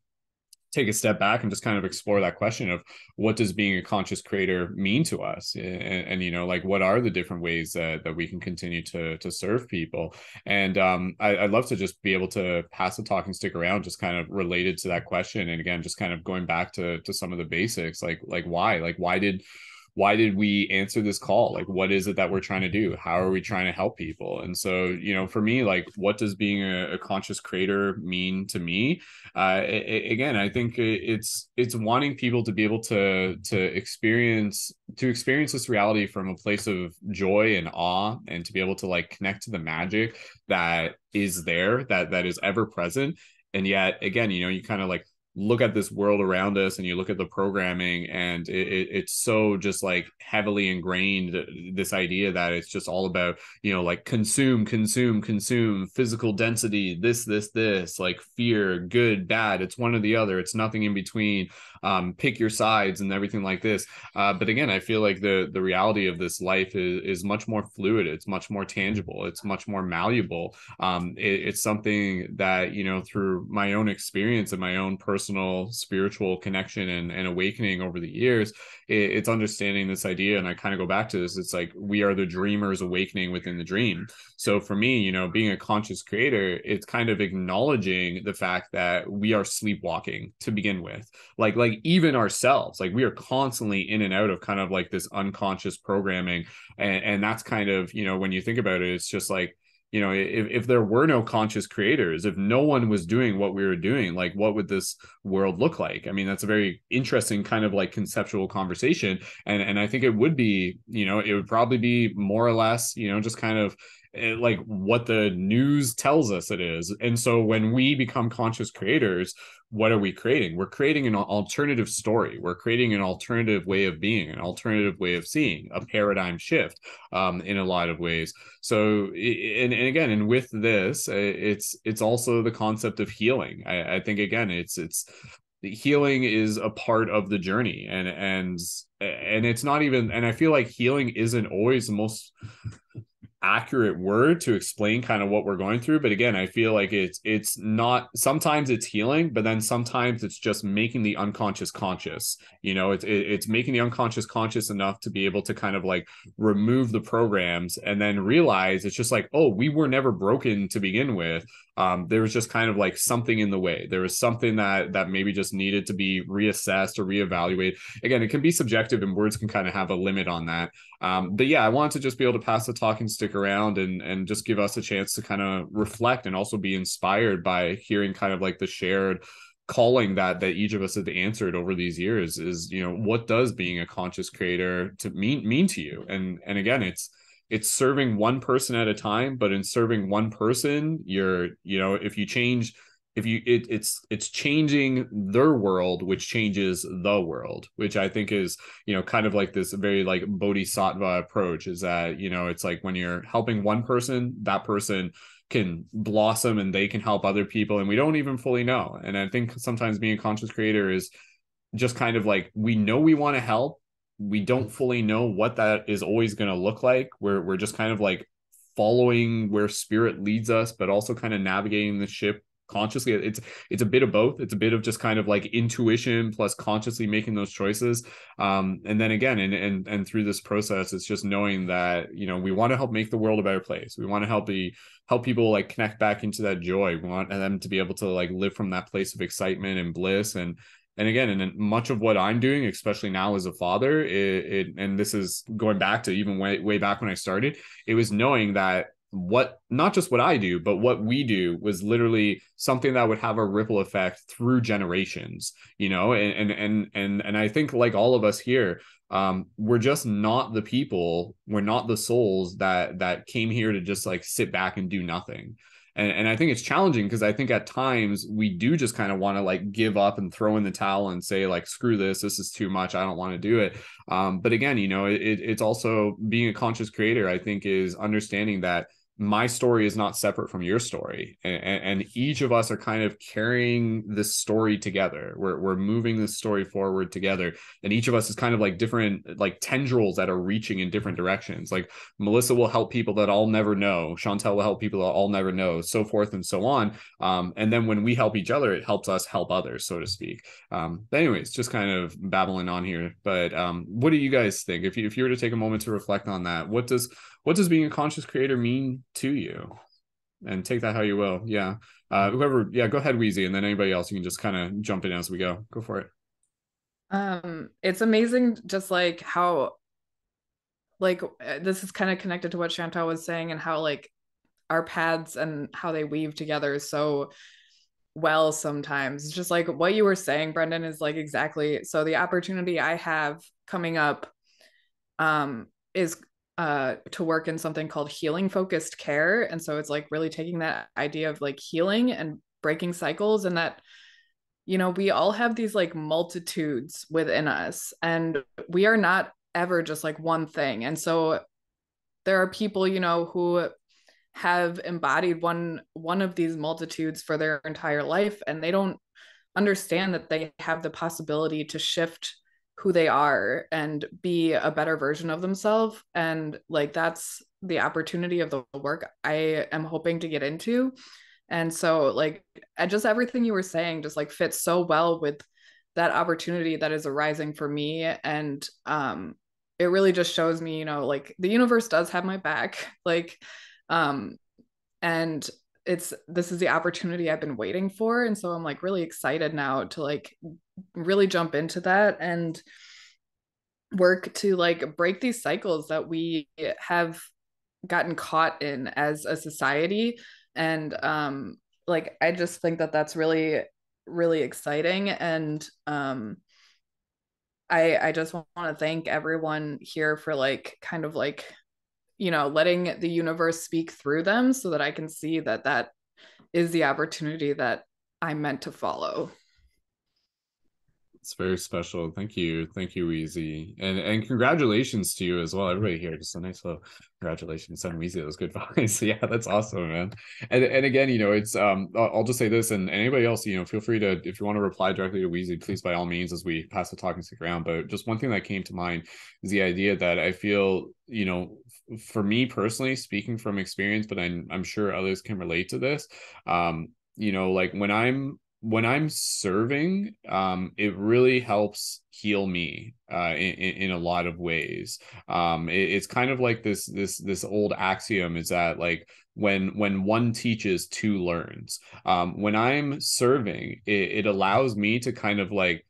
A: take a step back and just kind of explore that question of what does being a conscious creator mean to us, and like what are the different ways that we can continue to serve people. And I'd love to just be able to pass the talking stick around just kind of related to that question, and again just kind of going back to some of the basics, like why did we answer this call? Like, what is it that we're trying to do? How are we trying to help people? And so, for me, like, what does being a conscious creator mean to me? Again, I think it's wanting people to be able to experience this reality from a place of joy and awe, and to be able to like connect to the magic that is there, that is ever present. And yet, again, you kind of like look at this world around us and you look at the programming, and it's so just like heavily ingrained, this idea that it's just all about like consume physical density, this like fear, good, bad, it's one or the other, it's nothing in between, pick your sides and everything like this. But again, I feel like the reality of this life is much more fluid, it's much more tangible, it's much more malleable. It's something that through my own experience and my own personal spiritual connection and awakening over the years, it's understanding this idea. And I kind of go back to this, it's like we are the dreamers awakening within the dream. So for me, being a conscious creator, it's kind of acknowledging the fact that we are sleepwalking to begin with, like even ourselves, like we are constantly in and out of kind of like this unconscious programming. And that's kind of when you think about it, it's just like if there were no conscious creators, if no one was doing what we were doing, like what would this world look like? I mean, that's a very interesting kind of like conceptual conversation. And I think it would be, it would probably be more or less, just kind of like what the news tells us it is. And so when we become conscious creators, what are we creating? We're creating an alternative story. We're creating an alternative way of being, an alternative way of seeing, a paradigm shift in a lot of ways. So, and again, and with this, it's also the concept of healing. I think again, it's healing is a part of the journey, and it's not even, and I feel like healing isn't always the most accurate word to explain kind of what we're going through. But again, I feel like it's not, sometimes it's healing, but then sometimes it's just making the unconscious conscious. It's making the unconscious conscious enough to be able to kind of like remove the programs and then realize it's just like, oh, we were never broken to begin with. there was just kind of like something in the way. There was something that maybe just needed to be reassessed or reevaluated. Again, it can be subjective and words can kind of have a limit on that. But yeah, I wanted to just be able to pass the talking stick around and just give us a chance to kind of reflect and also be inspired by hearing kind of like the shared calling that each of us have answered over these years. Is, you know, what does being a conscious creator to mean to you? And again, it's serving one person at a time, but in serving one person, you're, you know, if you change, if you it's changing their world, which changes the world, which I think is, you know, kind of like this very like bodhisattva approach, is that, you know, it's like when you're helping one person, that person can blossom and they can help other people, and we don't even fully know. And I think sometimes being a conscious creator is just kind of like, we know we want to help, we don't fully know what that is always going to look like. We're just kind of like following where spirit leads us, but also kind of navigating the ship consciously. It's a bit of both. It's a bit of just kind of like intuition plus consciously making those choices. And then again, and through this process, it's just knowing that, you know, we want to help make the world a better place. We want to help people like connect back into that joy. We want them to be able to like live from that place of excitement and bliss. And again, and much of what I'm doing, especially now as a father, and this is going back to even way back when I started, it was knowing that not just what I do, but what we do was literally something that would have a ripple effect through generations, you know. And I think, like all of us here, we're just not the people, we're not the souls that came here to just like sit back and do nothing. And I think it's challenging, because I think at times we do just kind of want to like give up and throw in the towel and say like, screw this is too much, I don't want to do it. But again, you know, it's also being a conscious creator, I think, is understanding that my story is not separate from your story, and each of us are kind of carrying this story together. We're moving this story forward together, and each of us is kind of like different like tendrils that are reaching in different directions. Like Melissa will help people that I'll never know, Chantal will help people that I'll never know, so forth and so on. And then when we help each other, it helps us help others, so to speak. But anyways, just kind of babbling on here. But what do you guys think, if you were to take a moment to reflect on that? What does being a conscious creator mean to you? And take that how you will. Yeah. Whoever, yeah, go ahead, Weezy, and then anybody else, you can just kind of jump in as we go. Go for it.
E: It's amazing just like how, like, this is kind of connected to what Chantal was saying, and how like our paths and how they weave together so well sometimes. It's just like what you were saying, Brendon, is like exactly. So the opportunity I have coming up is to work in something called healing focused care. And so it's like really taking that idea of like healing and breaking cycles, and that, you know, we all have these like multitudes within us, and we are not ever just like one thing. And so there are people, you know, who have embodied one of these multitudes for their entire life, and they don't understand that they have the possibility to shift who they are and be a better version of themselves. And like that's the opportunity of the work I am hoping to get into. And so like just everything you were saying just like fits so well with that opportunity that is arising for me. And it really just shows me, you know, like the universe does have my back. Like and this is the opportunity I've been waiting for. And so I'm like really excited now to like really jump into that and work to like break these cycles that we have gotten caught in as a society. And like I just think that that's really really exciting. And I just want to thank everyone here for like kind of like, you know, letting the universe speak through them so that I can see that that is the opportunity that I'm meant to follow.
A: It's very special. Thank you, Weezy, and congratulations to you as well, everybody here. Just a nice little congratulations on Weezy. That was good vibes. Yeah, that's awesome, man. And again, you know, it's I'll just say this, and anybody else, you know, feel free to, if you want to reply directly to Weezy, please by all means, as we pass the talking stick around. But just one thing that came to mind is the idea that I feel, you know, for me personally, speaking from experience, but I'm sure others can relate to this. You know, like when I'm when I'm serving, it really helps heal me in a lot of ways. It's kind of like this old axiom is that like when one teaches, two learns. When I'm serving, it allows me to kind of like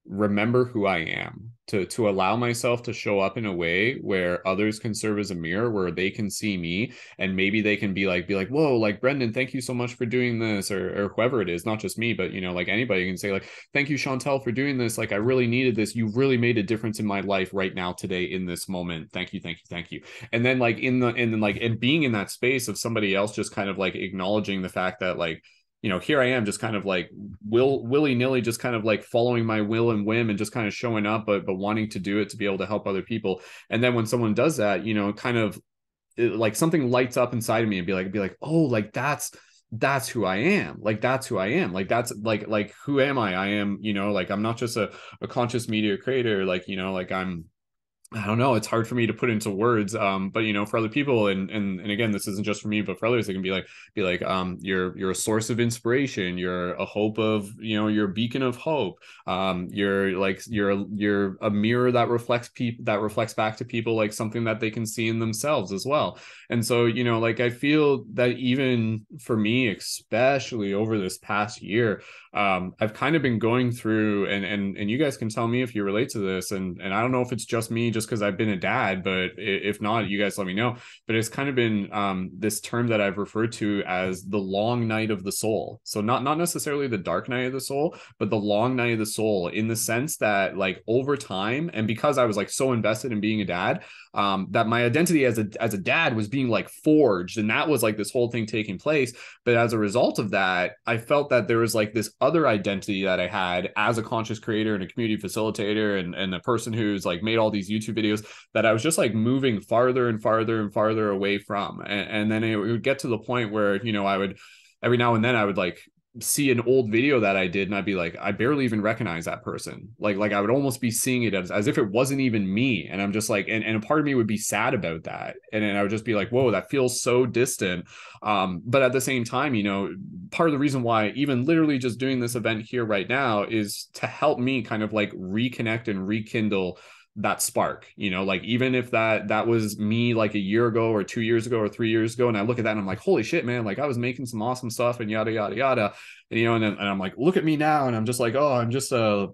A: remember who I am, to allow myself to show up in a way where others can serve as a mirror, where they can see me, and maybe they can be like, whoa, like Brendon, thank you so much for doing this, or whoever it is, not just me, but like anybody can say like, thank you, Chantal, for doing this. Like I really needed this. You really made a difference in my life right now, today, in this moment. Thank you, thank you, thank you. And then like and being in that space of somebody else just kind of like acknowledging the fact that like, here I am just kind of like willy-nilly, just kind of like following my will and whim and just kind of showing up, but wanting to do it to be able to help other people. And then when someone does that, kind of like something lights up inside of me and be like, oh, like that's who I am. Like, that's who I am. Like, that's like, who am I? I am, like, I'm not just a conscious media creator. Like, like I don't know. It's hard for me to put into words. But for other people, and again, this isn't just for me, but for others, it can be like, you're a source of inspiration. You're a hope of, you're a beacon of hope. You're a mirror that reflects back to people, like something that they can see in themselves as well. And so, like I feel that even for me, especially over this past year, I've kind of been going through, and you guys can tell me if you relate to this, and I don't know if it's just me, just because I've been a dad, but if not, you guys let me know. But it's kind of been this term that I've referred to as the long night of the soul. So not necessarily the dark night of the soul, but the long night of the soul, in the sense that like over time, and because I was like so invested in being a dad, that my identity as a dad was being like forged, and that was like this whole thing taking place. But as a result of that, I felt that there was like this other identity that I had as a conscious creator and a community facilitator, and a person who's like made all these YouTube videos, that I was just like moving farther and farther and farther away from. And then it would get to the point where, I would, every now and then I would like see an old video that I did, and I'd be like, I barely even recognize that person. Like I would almost be seeing it as if it wasn't even me. And I'm just like, and a part of me would be sad about that. And then I would just be like, whoa, that feels so distant. But at the same time, part of the reason why even literally just doing this event here right now is to help me kind of like reconnect and rekindle that spark. Like even if that was me like a year ago or 2 years ago or 3 years ago, and I look at that and I'm like, holy shit, man, like I was making some awesome stuff and yada yada yada. And and I'm like, look at me now, and I'm just like, oh, I'm just a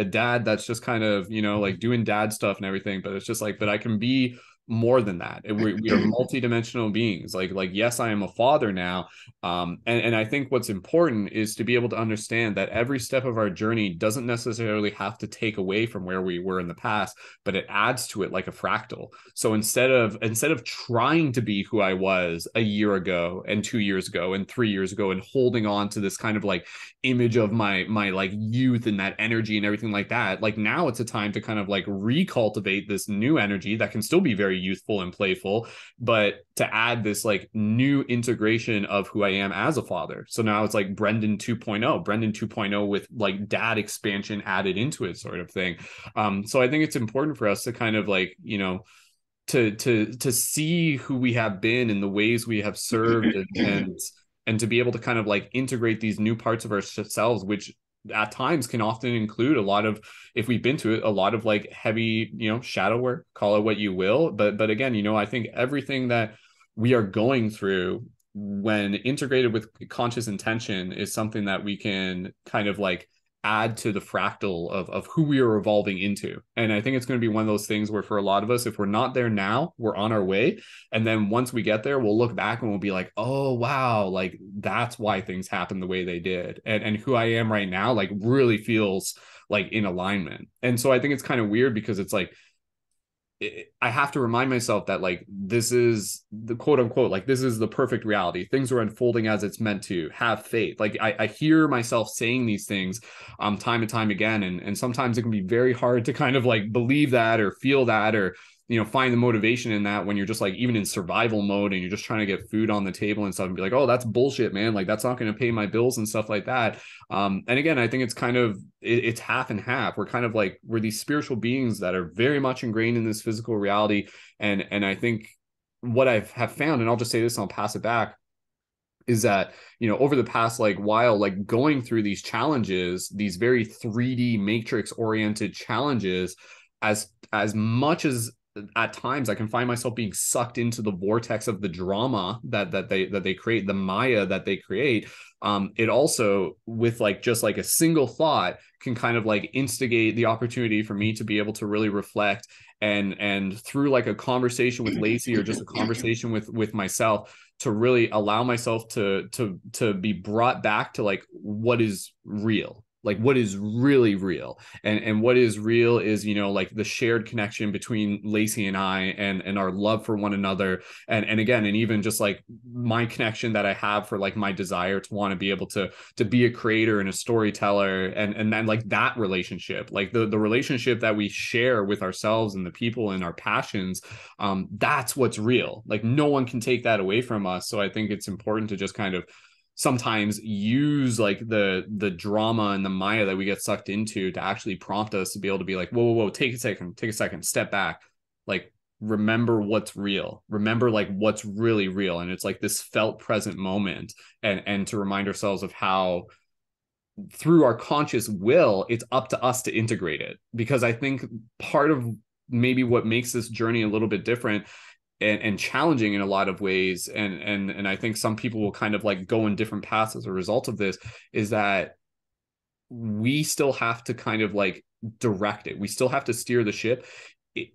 A: dad that's just kind of like doing dad stuff and everything. But it's just like, but I can be more than that. We are multidimensional beings. Like yes, I am a father now. And I think what's important is to be able to understand that every step of our journey doesn't necessarily have to take away from where we were in the past, but it adds to it like a fractal. So instead of trying to be who I was a year ago and 2 years ago and 3 years ago, and holding on to this kind of like image of my like youth and that energy and everything like that, like now it's a time to kind of like recultivate this new energy that can still be very youthful and playful, but to add this like new integration of who I am as a father. So now it's like Brendon 2.0 with like dad expansion added into it, sort of thing. So I think it's important for us to kind of like, to see who we have been and the ways we have served, and to be able to kind of like integrate these new parts of ourselves, which at times can often include a lot of, if we've been to it, a lot of like heavy, shadow work, call it what you will. But again, I think everything that we are going through, when integrated with conscious intention, is something that we can kind of like add to the fractal of who we are evolving into. And I think it's going to be one of those things where for a lot of us, if we're not there now, we're on our way. And then once we get there, we'll look back and we'll be like, oh wow, like that's why things happened the way they did. And who I am right now like really feels like in alignment. And so I think it's kind of weird, because it's like, I have to remind myself that like this is the quote unquote, like this is the perfect reality. Things are unfolding as it's meant to. Have faith. Like I hear myself saying these things time and time again, and sometimes it can be very hard to kind of like believe that or feel that, or find the motivation in that when you're just like even in survival mode and you're just trying to get food on the table and stuff, and be like, oh, that's bullshit, man, like that's not going to pay my bills and stuff like that. And again, I think it's kind of it's half and half. We're kind of like, we're these spiritual beings that are very much ingrained in this physical reality. And I think what I have found, and I'll just say this and I'll pass it back, is that, you know, over the past like while, like going through these challenges, these very 3D matrix oriented challenges, as much as at times I can find myself being sucked into the vortex of the drama that they create, the Maya that they create. It also, with like just like a single thought, can kind of like instigate the opportunity for me to be able to really reflect, and through like a conversation with Lacey, or just a conversation with myself, to really allow myself to be brought back to like what is real, like what is really real. And what is real is, you know, like the shared connection between Lacey and I, and our love for one another, and again, and even just like my connection that I have for like my desire to want to be able to be a creator and a storyteller, and then like that relationship, like the relationship that we share with ourselves and the people and our passions. That's what's real. Like no one can take that away from us. So I think it's important to just kind of sometimes use like the drama and the Maya that we get sucked into to actually prompt us to be able to be like, whoa, take a second, step back, like remember what's real, remember like what's really real. And it's like this felt present moment, and to remind ourselves of how through our conscious will, it's up to us to integrate it. Because I think part of maybe what makes this journey a little bit different and challenging in a lot of ways, and I think some people will kind of like go in different paths as a result of this, is that we still have to kind of like direct it. We still have to steer the ship.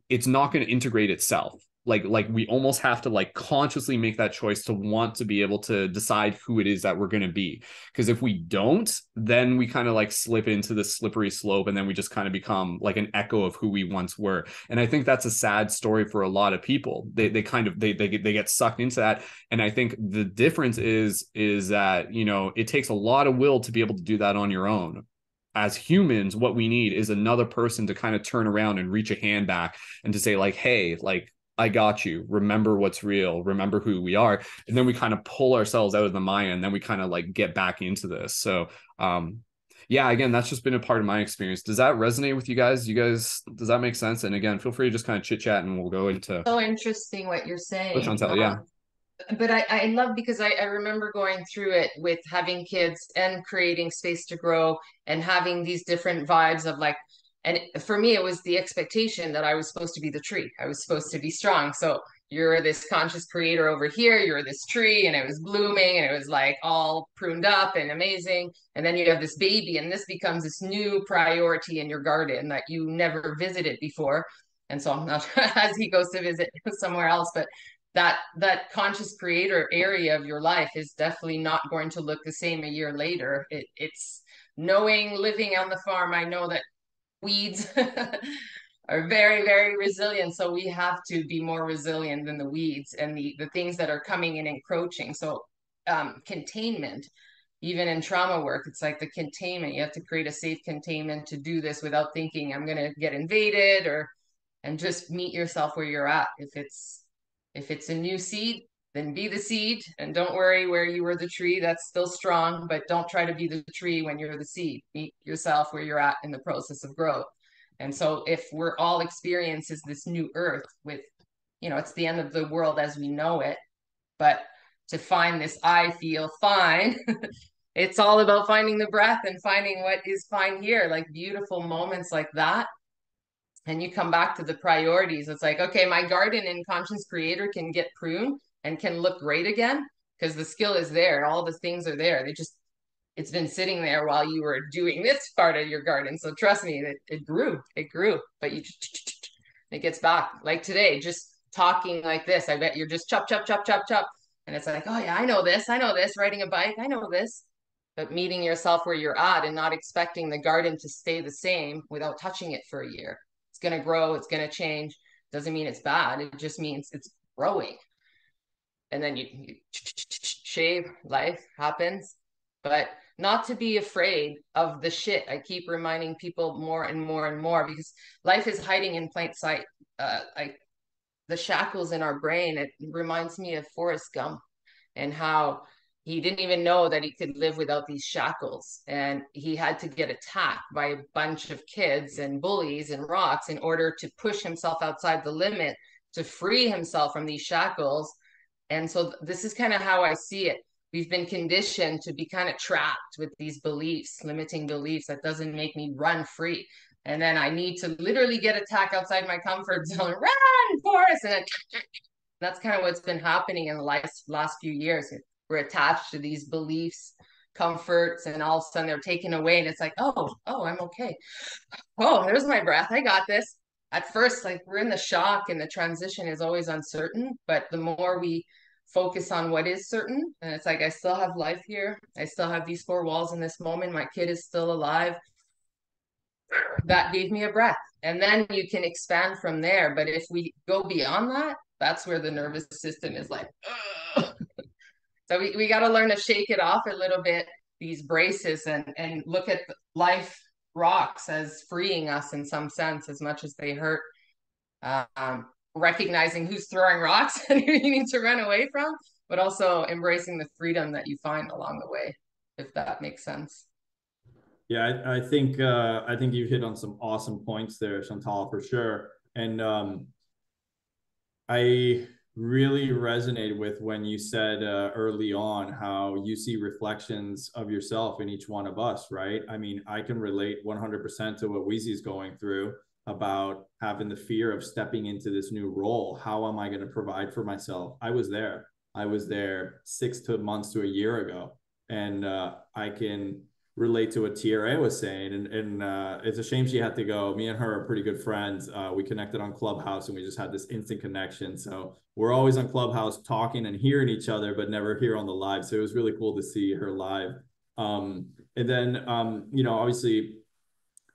A: It's not going to integrate itself. Like we almost have to like consciously make that choice to want to be able to decide who it is that we're going to be. Because if we don't, then we kind of like slip into the slippery slope, and then we just kind of become like an echo of who we once were. And I think that's a sad story for a lot of people. They kind of they get sucked into that. And I think the difference is that, you know, it takes a lot of will to be able to do that on your own. As humans, what we need is another person to kind of turn around and reach a hand back, and to say like, hey, like, I got you. Remember what's real. Remember who we are. And then we kind of pull ourselves out of the Maya, and then we kind of like get back into this. So, yeah, again, that's just been a part of my experience. Does that resonate with you guys? Does that make sense? And again, feel free to just kind of chit chat, and we'll go into.
F: So interesting what you're saying.
A: Chantal, yeah.
F: But I love, because I remember going through it with having kids and creating space to grow, and having these different vibes of like, and for me, it was the expectation that I was supposed to be the tree. I was supposed to be strong. So you're this conscious creator over here, you're this tree, and it was blooming, and it was like all pruned up and amazing. And then you have this baby, and this becomes this new priority in your garden that you never visited before. And so I'm not, as he goes to visit somewhere else, but that conscious creator area of your life is definitely not going to look the same a year later. It's knowing, living on the farm, I know that weeds are very, very resilient. So we have to be more resilient than the weeds and the things that are coming and encroaching. So containment, even in trauma work, it's like the containment. You have to create a safe containment to do this without thinking I'm going to get invaded, and just meet yourself where you're at. If it's a new seed, then be the seed, and don't worry where you were the tree. That's still strong, but don't try to be the tree when you're the seed. Meet yourself where you're at in the process of growth. And so if we're all experiences this new earth with, you know, it's the end of the world as we know it, but to find this I feel fine, it's all about finding the breath and finding what is fine here, like beautiful moments like that. And you come back to the priorities. It's like, okay, my garden in Conscious Creator can get pruned and can look great again, because the skill is there. All the things are there. It's been sitting there while you were doing this part of your garden. So trust me, it grew, but it gets back. Like today, just talking like this, I bet you're just chop, chop, chop, chop, chop. And it's like, oh yeah, I know this, riding a bike, I know this. But meeting yourself where you're at and not expecting the garden to stay the same without touching it for a year. It's going to grow, it's going to change. Doesn't mean it's bad. It just means it's growing. And then you shave, life happens. But not to be afraid of the shit. I keep reminding people more and more and more, because life is hiding in plain sight. The shackles in our brain, it reminds me of Forrest Gump, and how he didn't even know that he could live without these shackles. And he had to get attacked by a bunch of kids and bullies and rocks in order to push himself outside the limit, to free himself from these shackles. And so this is kind of how I see it. we've been conditioned to be kind of trapped with these beliefs, limiting beliefs that doesn't make me run free. And then I need to literally get attacked outside my comfort zone, run, Forrest. And that's kind of what's been happening in the last few years. We're attached to these beliefs, comforts, and all of a sudden they're taken away. And it's like, oh, I'm okay. Oh, there's my breath. I got this. At first, like we're in the shock and the transition is always uncertain. But the more we focus on what is certain, and it's like, I still have life here. I still have these four walls in this moment. My kid is still alive. That gave me a breath. And then you can expand from there. But if we go beyond that, that's where the nervous system is like, ugh. So we got to learn to shake it off a little bit, these braces, and look at life rocks as freeing us in some sense, as much as they hurt. Recognizing who's throwing rocks and who you need to run away from, but also embracing the freedom that you find along the way, if that makes sense.
D: Yeah, I think you've hit on some awesome points there, Chantal, for sure. And I really resonated with when you said early on how you see reflections of yourself in each one of us, right? I mean, I can relate 100% to what Weezy is going through about having the fear of stepping into this new role. How am I going to provide for myself? I was there 6 months to a year ago. And I can relate to what Tiare was saying. And it's a shame she had to go. Me and her are pretty good friends. We connected on Clubhouse and we just had this instant connection. So we're always on Clubhouse talking and hearing each other, but never here on the live. So it was really cool to see her live. And then, obviously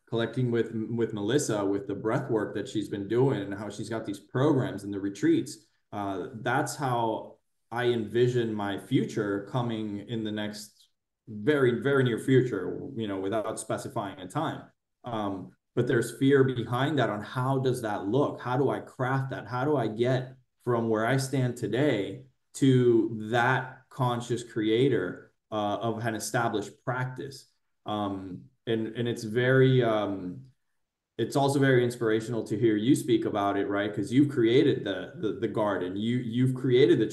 D: collecting with Melissa, with the breath work that she's been doing and how she's got these programs and the retreats. That's how I envision my future coming in the next very, very near future, without specifying a time. But there's fear behind that on how does that look? How do I craft that? How do I get from where I stand today to that conscious creator of an established practice? And it's very, it's also very inspirational to hear you speak about it, right? Because you've created the garden, you've created the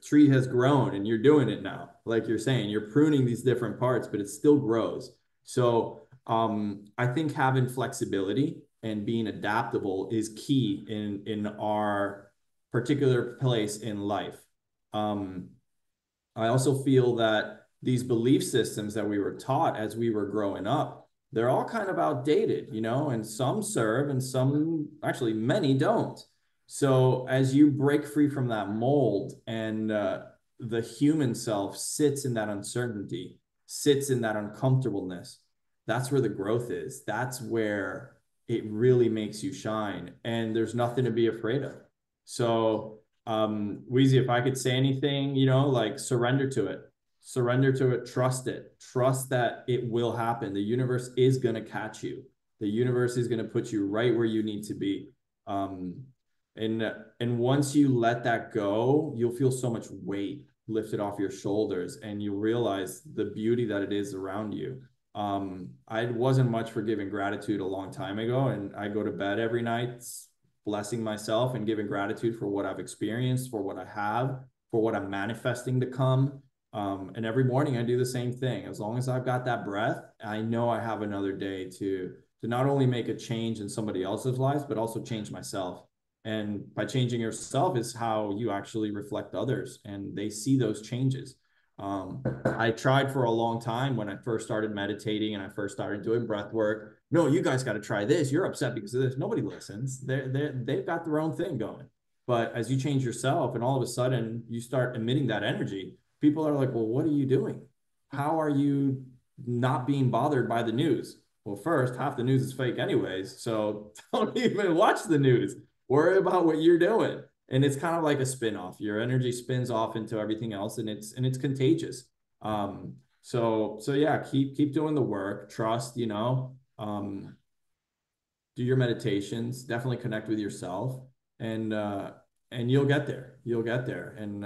D: tree has grown and you're doing it now. Like you're saying, you're pruning these different parts, but it still grows. So I think having flexibility and being adaptable is key in our particular place in life. I also feel that these belief systems that we were taught as we were growing up, they're all kind of outdated, and some serve and some, actually many don't. So as you break free from that mold and the human self sits in that uncertainty, sits in that uncomfortableness, that's where the growth is. That's where it really makes you shine. And there's nothing to be afraid of. So Weezy, if I could say anything, like surrender to it. Surrender to it, trust it. Trust that it will happen. The universe is going to catch you. The universe is going to put you right where you need to be. And once you let that go, you'll feel so much weight lifted off your shoulders and you realize the beauty that it is around you. I wasn't much for giving gratitude a long time ago, and I go to bed every night blessing myself and giving gratitude for what I've experienced, for what I have, for what I'm manifesting to come. And every morning I do the same thing. As long as I've got that breath, I know I have another day to not only make a change in somebody else's lives, but also change myself. And by changing yourself is how you actually reflect others and they see those changes. I tried for a long time when I first started meditating and I first started doing breath work. No, you guys got to try this. You're upset because of this. Nobody listens. They've got their own thing going. But as you change yourself and all of a sudden you start emitting that energy, people are like, well, what are you doing? How are you not being bothered by the news? Well, first, half the news is fake anyways. So don't even watch the news. Worry about what you're doing. And it's kind of like a spin-off. Your energy spins off into everything else and it's contagious. So yeah, keep doing the work, trust, do your meditations, definitely connect with yourself and you'll get there. You'll get there. And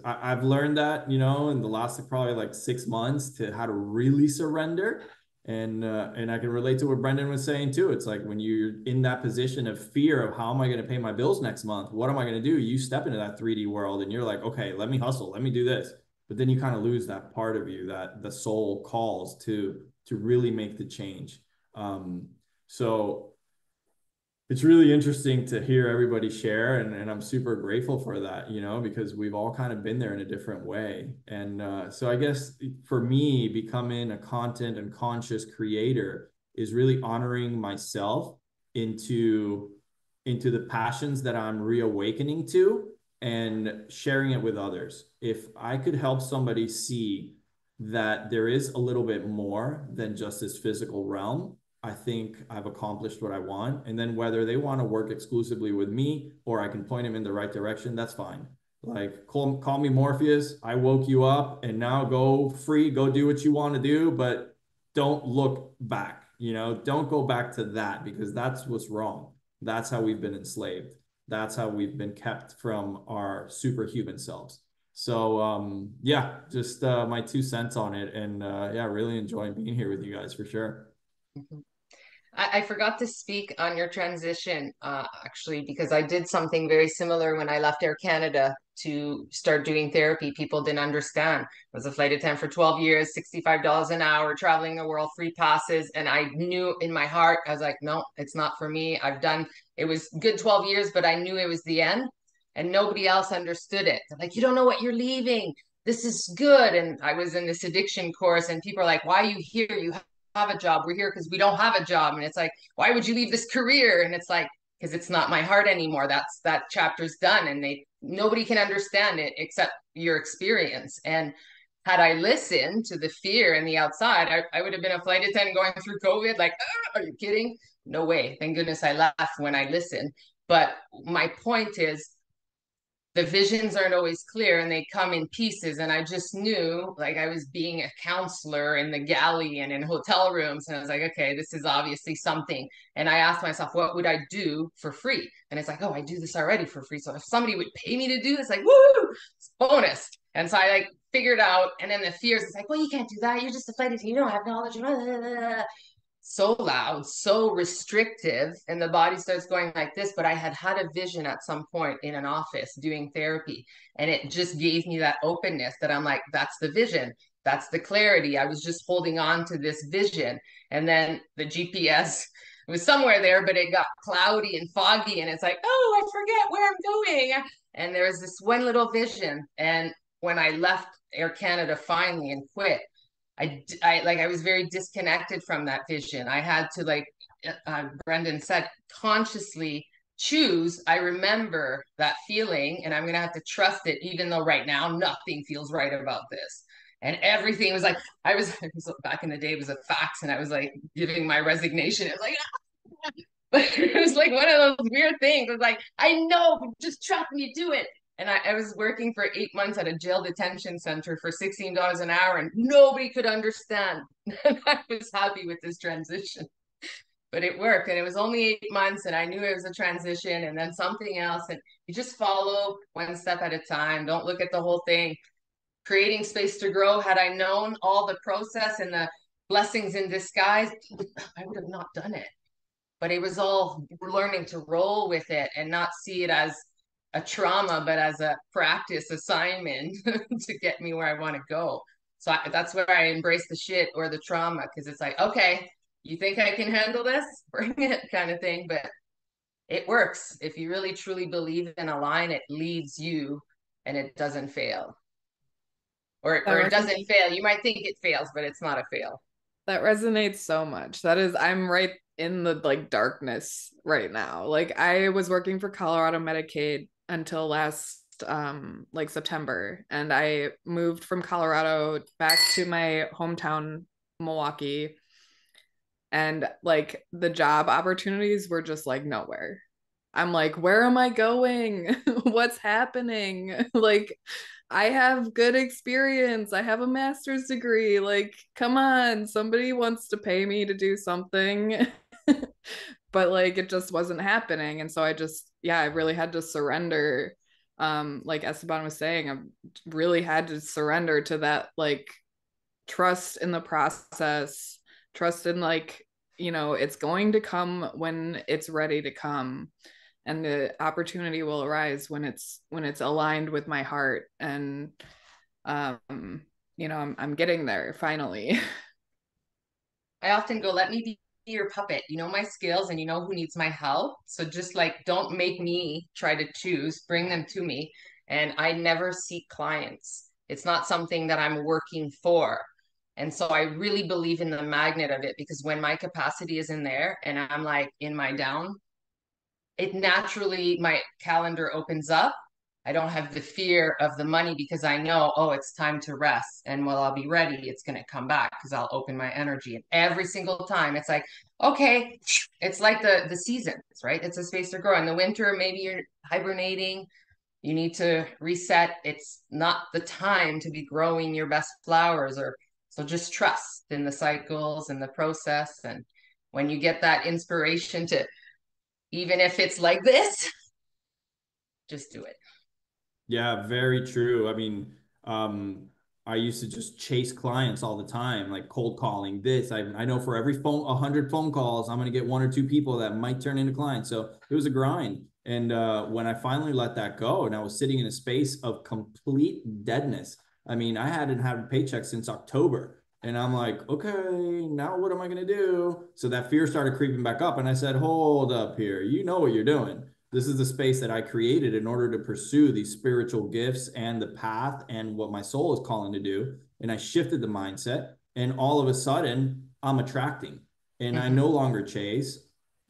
D: I've learned that, in the last probably like 6 months to how to really surrender. And I can relate to what Brendon was saying too. It's like when you're in that position of fear of how am I going to pay my bills next month? What am I going to do? You step into that 3D world and you're like, okay, let me hustle. Let me do this. but then you kind of lose that part of you that the soul calls to really make the change. So it's really interesting to hear everybody share, and I'm super grateful for that, you know, because we've all kind of been there in a different way. And so I guess for me, becoming a content and conscious creator is really honoring myself into the passions that I'm reawakening to and sharing it with others. If I could help somebody see that there is a little bit more than just this physical realm, I think I've accomplished what I want. And then whether they want to work exclusively with me or I can point them in the right direction, that's fine. Like, call me Morpheus. I woke you up, and now go free, go do what you want to do, but don't look back. You know, don't go back to that, because that's what's wrong. That's how we've been enslaved. That's how we've been kept from our superhuman selves. So yeah, just my 2 cents on it. And yeah, really enjoying being here with you guys for sure.
F: Mhm. I forgot to speak on your transition, actually, because I did something very similar when I left Air Canada to start doing therapy. People didn't understand. I was a flight attendant for 12 years, $65 an hour, traveling the world, free passes. And I knew in my heart, I was like, no, it's not for me. It was good 12 years, but I knew it was the end. And nobody else understood it. They're like, you don't know what you're leaving. This is good. And I was in this addiction course, and people are like, why are you here? You have a job. We're here because we don't have a job. And it's like, why would you leave this career? And it's like, because it's not my heart anymore. That chapter's done. And nobody can understand it except your experience. And had I listened to the fear and the outside, I would have been a flight attendant going through COVID. Like, are you kidding? No way. Thank goodness I left when I listened. But my point is, the visions aren't always clear, and they come in pieces. And I just knew, like, I was being a counselor in the galley and in hotel rooms. And I was like, okay, this is obviously something. And I asked myself, what would I do for free? And it's like, oh, I do this already for free. So if somebody would pay me to do this, like, woo, it's bonus. And so I like figured out, and then the fears, it's like, well, you can't do that. You're just a flight attendant. You don't have knowledge. So loud, so restrictive, and the body starts going like this. But I had a vision at some point in an office doing therapy, and it just gave me that openness that I'm like, that's the vision, that's the clarity. I was just holding on to this vision, and then the GPS was somewhere there, but it got cloudy and foggy, and it's like, oh, I forget where I'm going. And there was this one little vision, and when I left Air Canada finally and quit, I was very disconnected from that vision. I had to, like Brendon said, consciously choose. I remember that feeling, and I'm going to have to trust it, even though right now nothing feels right about this. And everything was like, it was back in the day, it was a fax, and I was like giving my resignation. It was like, but it was like one of those weird things. It was like, I know, but just trust me, do it. And I was working for 8 months at a jail detention center for $16 an hour, and nobody could understand. And I was happy with this transition, but it worked. And it was only 8 months, and I knew it was a transition and then something else. And you just follow one step at a time. Don't look at the whole thing. Creating space to grow. Had I known all the process and the blessings in disguise, I would have not done it. But it was all learning to roll with it and not see it as a trauma, but as a practice assignment to get me where I want to go. So that's where I embrace the shit or the trauma, because it's like, okay, you think I can handle this? Bring it, kind of thing. But it works. If you really truly believe in a line, it leads you, and it doesn't fail. Or it doesn't fail. You might think it fails, but it's not a fail.
E: That resonates so much. I'm right in the like darkness right now. Like, I was working for Colorado Medicaid until last like September, and I moved from Colorado back to my hometown, Milwaukee, and like the job opportunities were just like nowhere. I'm like, where am I going? What's happening? Like, I have good experience. I have a master's degree. Like, come on, somebody wants to pay me to do something. But like, it just wasn't happening. And so I really had to surrender. Like Esteban was saying, I really had to surrender to that, like, trust in the process, trust in, like, it's going to come when it's ready to come, and the opportunity will arise when it's aligned with my heart. And I'm getting there finally.
F: I often go, let me be your puppet. You know my skills and you know who needs my help. So just like, don't make me try to choose, bring them to me. And I never seek clients. It's not something that I'm working for. And so I really believe in the magnet of it, because when my capacity is in there and I'm like in my down, it naturally, my calendar opens up. I don't have the fear of the money because I know, oh, it's time to rest. And while I'll be ready, it's going to come back because I'll open my energy. And every single time it's like, okay, it's like the seasons, right? It's a space to grow. In the winter, maybe you're hibernating. You need to reset. It's not the time to be growing your best flowers, or so just trust in the cycles and the process. And when you get that inspiration to, even if it's like this, just do it.
D: Yeah, very true. I mean, I used to just chase clients all the time, like cold calling this. I know for every 100 phone calls, I'm going to get one or two people that might turn into clients. So it was a grind. And when I finally let that go and I was sitting in a space of complete deadness, I mean, I hadn't had a paycheck since October. And I'm like, okay, now what am I going to do? So that fear started creeping back up. And I said, hold up here. You know what you're doing. This is the space that I created in order to pursue these spiritual gifts and the path and what my soul is calling to do. And I shifted the mindset, and all of a sudden I'm attracting, and I no longer chase,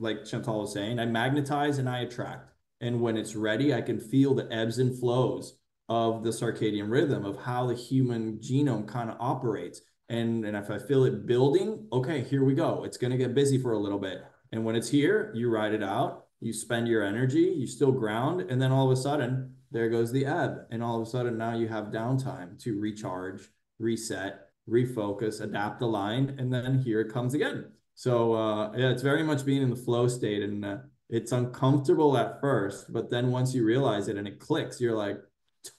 D: like Chantal was saying. I magnetize and I attract. And when it's ready, I can feel the ebbs and flows of the circadian rhythm of how the human genome kind of operates. And if I feel it building, okay, here we go. It's going to get busy for a little bit. And when it's here, you ride it out, you spend your energy, you still ground, and then all of a sudden, there goes the ebb. And all of a sudden, now you have downtime to recharge, reset, refocus, adapt, align, and then here it comes again. So yeah, it's very much being in the flow state, and it's uncomfortable at first, but then once you realize it and it clicks, you're like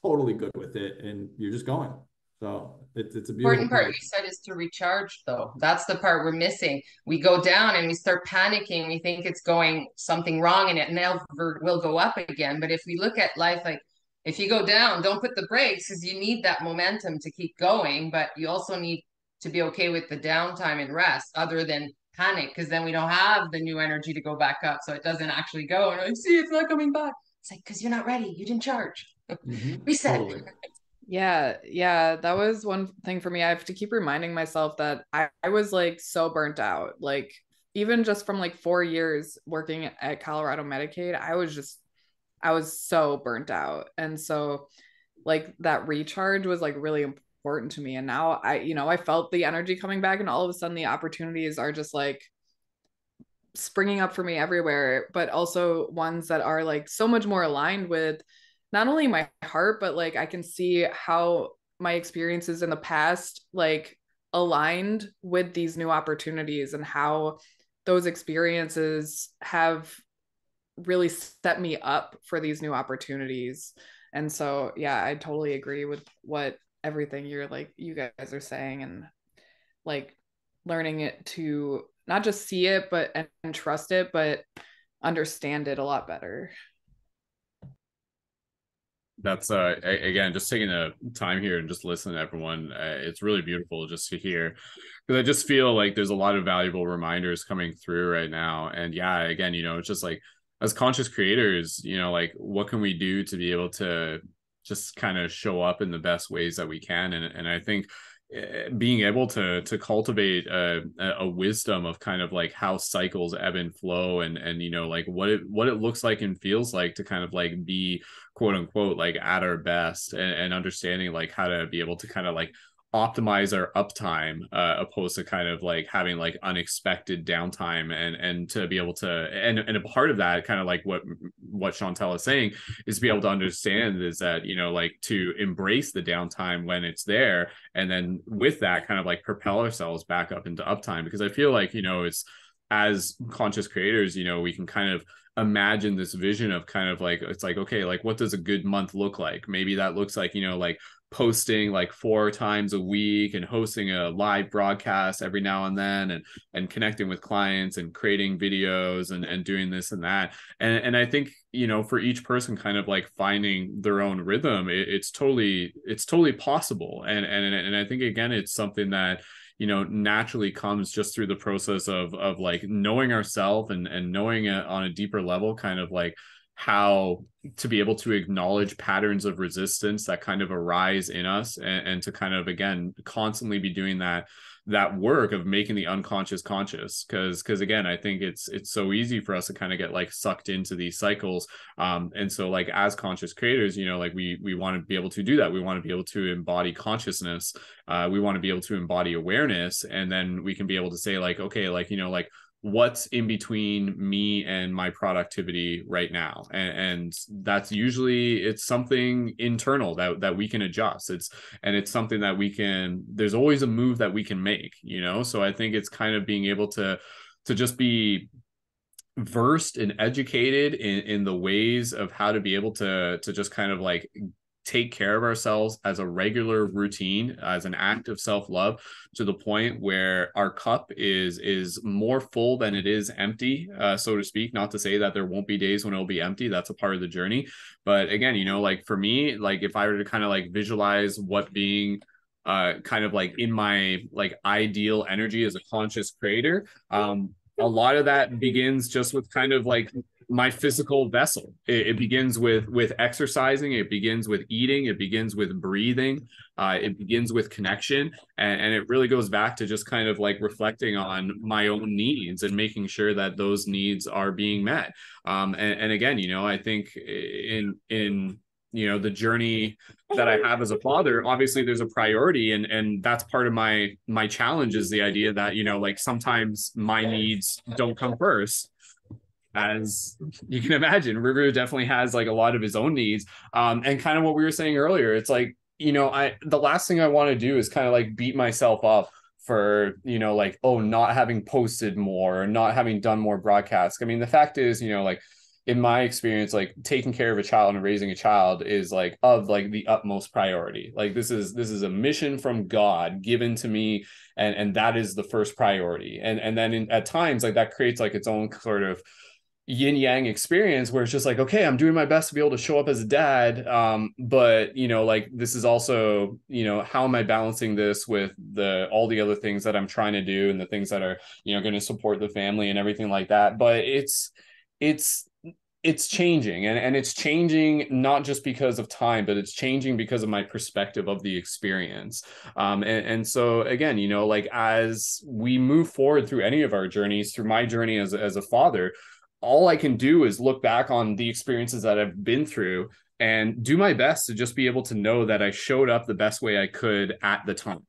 D: totally good with it, and you're just going. So it's a beautiful
F: Important part
D: place.
F: you said is to recharge, though. That's the part we're missing. We go down and we start panicking. We think it's going something wrong, and it never will go up again. But if we look at life like, if you go down, don't put the brakes, because you need that momentum to keep going. But you also need to be okay with the downtime and rest, other than panic, because then we don't have the new energy to go back up. So it doesn't actually go. And I see it's not coming back. It's like, because you're not ready. You didn't charge. Reset.
D: Totally.
E: Yeah, that was one thing for me. I have to keep reminding myself that I was like so burnt out. Like even just from like 4 years working at Colorado Medicaid, I was so burnt out. And so like that recharge was like really important to me. And now I felt the energy coming back, and all of a sudden the opportunities are just like springing up for me everywhere, but also ones that are like so much more aligned with not only my heart, but like I can see how my experiences in the past like aligned with these new opportunities, and how those experiences have really set me up for these new opportunities. And so yeah, I totally agree with what everything you guys are saying, and like learning it to not just see it but and trust it, but understand it a lot better.
A: That's again, just taking the time here and just listening to everyone. It's really beautiful just to hear, because I just feel like there's a lot of valuable reminders coming through right now. And yeah, again, it's just like, as conscious creators, like what can we do to be able to just kind of show up in the best ways that we can. And I think being able to cultivate a wisdom of kind of like how cycles ebb and flow, and like what it looks like and feels like to kind of like be quote unquote like at our best, and understanding like how to be able to kind of like optimize our uptime, opposed to kind of like having like unexpected downtime, and to be able to, and a part of that, kind of like what Chantal is saying, is to be able to understand is that like to embrace the downtime when it's there, and then with that kind of like propel ourselves back up into uptime. Because I feel like it's, as conscious creators, we can kind of imagine this vision of kind of like, it's like, okay, like what does a good month look like? Maybe that looks like like posting like 4 times a week and hosting a live broadcast every now and then, and connecting with clients and creating videos and doing this and that. And I think, you know, for each person kind of like finding their own rhythm, it's totally possible. And I think, again, it's something that, you know, naturally comes just through the process of like knowing ourselves and knowing it on a deeper level, kind of like how to be able to acknowledge patterns of resistance that kind of arise in us, and to kind of, again, constantly be doing that work of making the unconscious conscious. Because again, I think it's so easy for us to kind of get like sucked into these cycles. And so like as conscious creators, you know, like we want to be able to do that. We want to be able to embody consciousness. We want to be able to embody awareness, and then we can be able to say like, okay, like, you know, like what's in between me and my productivity right now, and that's usually, it's something internal that we can adjust. It's something that we can, there's always a move that we can make, you know. So I think it's kind of being able to just be versed and educated in the ways of how to be able to just kind of like take care of ourselves as a regular routine, as an act of self-love, to the point where our cup is more full than it is empty, so to speak. Not to say that there won't be days when it'll be empty. That's a part of the journey. But again, you know, like for me, like if I were to kind of like visualize what being kind of like in my like ideal energy as a conscious creator, a lot of that begins just with kind of like my physical vessel. It begins with exercising. It begins with eating. It begins with breathing. It begins with connection. And it really goes back to just kind of like reflecting on my own needs and making sure that those needs are being met. And again, you know, I think in you know, the journey that I have as a father, obviously there's a priority, and that's part of my challenge, is the idea that, you know, like sometimes my needs don't come first. As you can imagine, River definitely has like a lot of his own needs. And kind of what we were saying earlier, it's like, you know, the last thing I want to do is kind of like beat myself up for, you know, like, oh, not having posted more or not having done more broadcasts. I mean, the fact is, you know, like in my experience, like taking care of a child and raising a child is like of like the utmost priority. Like this is a mission from God given to me, and that is the first priority. And then at times like that creates like its own sort of yin yang experience where it's just like, okay, I'm doing my best to be able to show up as a dad, but you know, like this is also, you know, how am I balancing this with all the other things that I'm trying to do and the things that are, you know, going to support the family and everything like that. But it's changing, and it's changing not just because of time, but it's changing because of my perspective of the experience. And so again, you know, like as we move forward through any of our journeys, through my journey as a father, all I can do is look back on the experiences that I've been through and do my best to just be able to know that I showed up the best way I could at the time.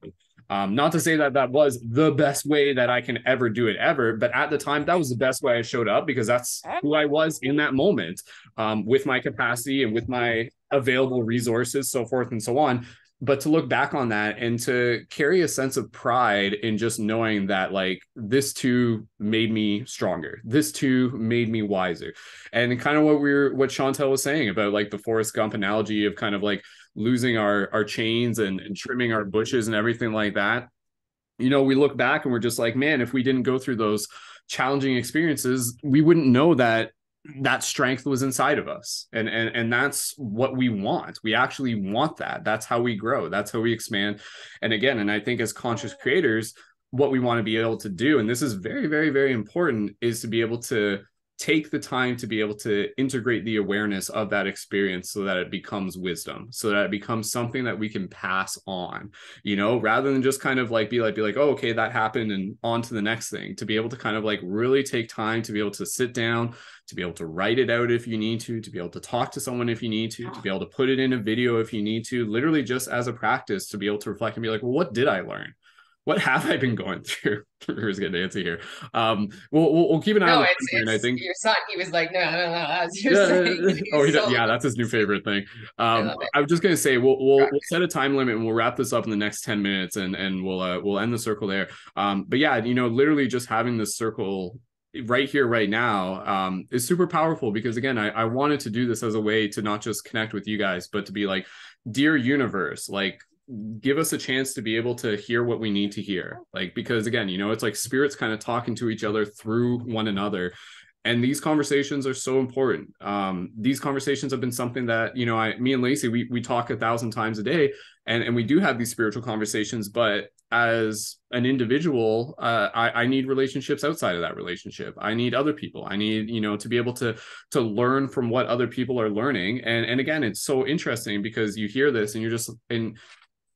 A: Not to say that that was the best way that I can ever do it ever, but at the time, that was the best way I showed up, because that's who I was in that moment, with my capacity and with my available resources, so forth and so on. But to look back on that and to carry a sense of pride in just knowing that like this too made me stronger. This too made me wiser. And kind of what Chantal was saying about like the Forrest Gump analogy of kind of like losing our chains and trimming our bushes and everything like that. You know, we look back and we're just like, man, if we didn't go through those challenging experiences, we wouldn't know that strength was inside of us. And that's what we want. We actually want that. That's how we grow. That's how we expand. And again, and I think as conscious creators, what we want to be able to do, and this is very, very, very important, is to be able to take the time to be able to integrate the awareness of that experience so that it becomes wisdom, so that it becomes something that we can pass on, you know, rather than just kind of like be like, oh, okay, that happened and on to the next thing. To be able to kind of like really take time to be able to sit down, to be able to write it out if you need to be able to talk to someone if you need to be able to put it in a video if you need to, literally just as a practice, to be able to reflect and be like, well, what did I learn? What have I been going through? Who's going to answer here? We'll keep an eye on
F: it's
A: and I think
F: your son, he was like, no, as you're saying.
A: Yeah, that's his new favorite thing. I was just going to say, we'll set a time limit and we'll wrap this up in the next 10 minutes and we'll end the circle there. But yeah, you know, literally just having this circle right here, right now, is super powerful because again, I wanted to do this as a way to not just connect with you guys, but to be like, dear universe, like give us a chance to be able to hear what we need to hear. Like, because again, you know, it's like spirits kind of talking to each other through one another. And these conversations are so important. These conversations have been something that, you know, me and Lacey, we talk 1,000 times a day, and we do have these spiritual conversations. But as an individual, I need relationships outside of that relationship. I need other people. I need, you know, to be able to learn from what other people are learning. And again, it's so interesting because you hear this and you're just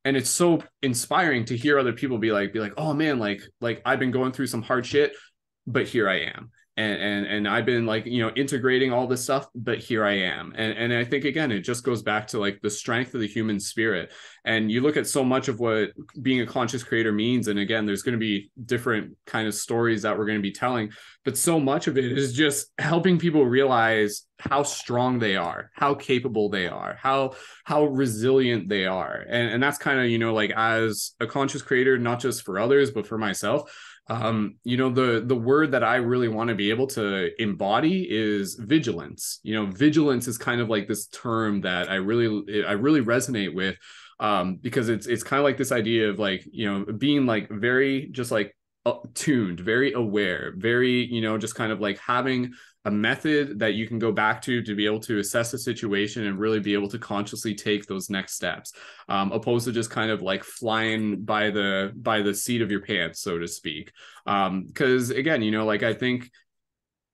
A: and it's so inspiring to hear other people be like, oh man, like I've been going through some hard shit, but here I am. And I've been like, you know, integrating all this stuff, but here I am. And I think again, it just goes back to like the strength of the human spirit. And you look at so much of what being a conscious creator means. And again, there's going to be different kind of stories that we're going to be telling, but so much of it is just helping people realize how strong they are, how capable they are, how resilient they are. And that's kind of, you know, like as a conscious creator, not just for others, but for myself, you know, the word that I really want to be able to embody is vigilance. You know, vigilance is kind of like this term that I really resonate with, because it's kind of like this idea of like, you know, being like very just like tuned, very aware, very, you know, just kind of like having a method that you can go back to be able to assess a situation and really be able to consciously take those next steps, opposed to just kind of like flying by the seat of your pants, so to speak. Because again, you know, like I think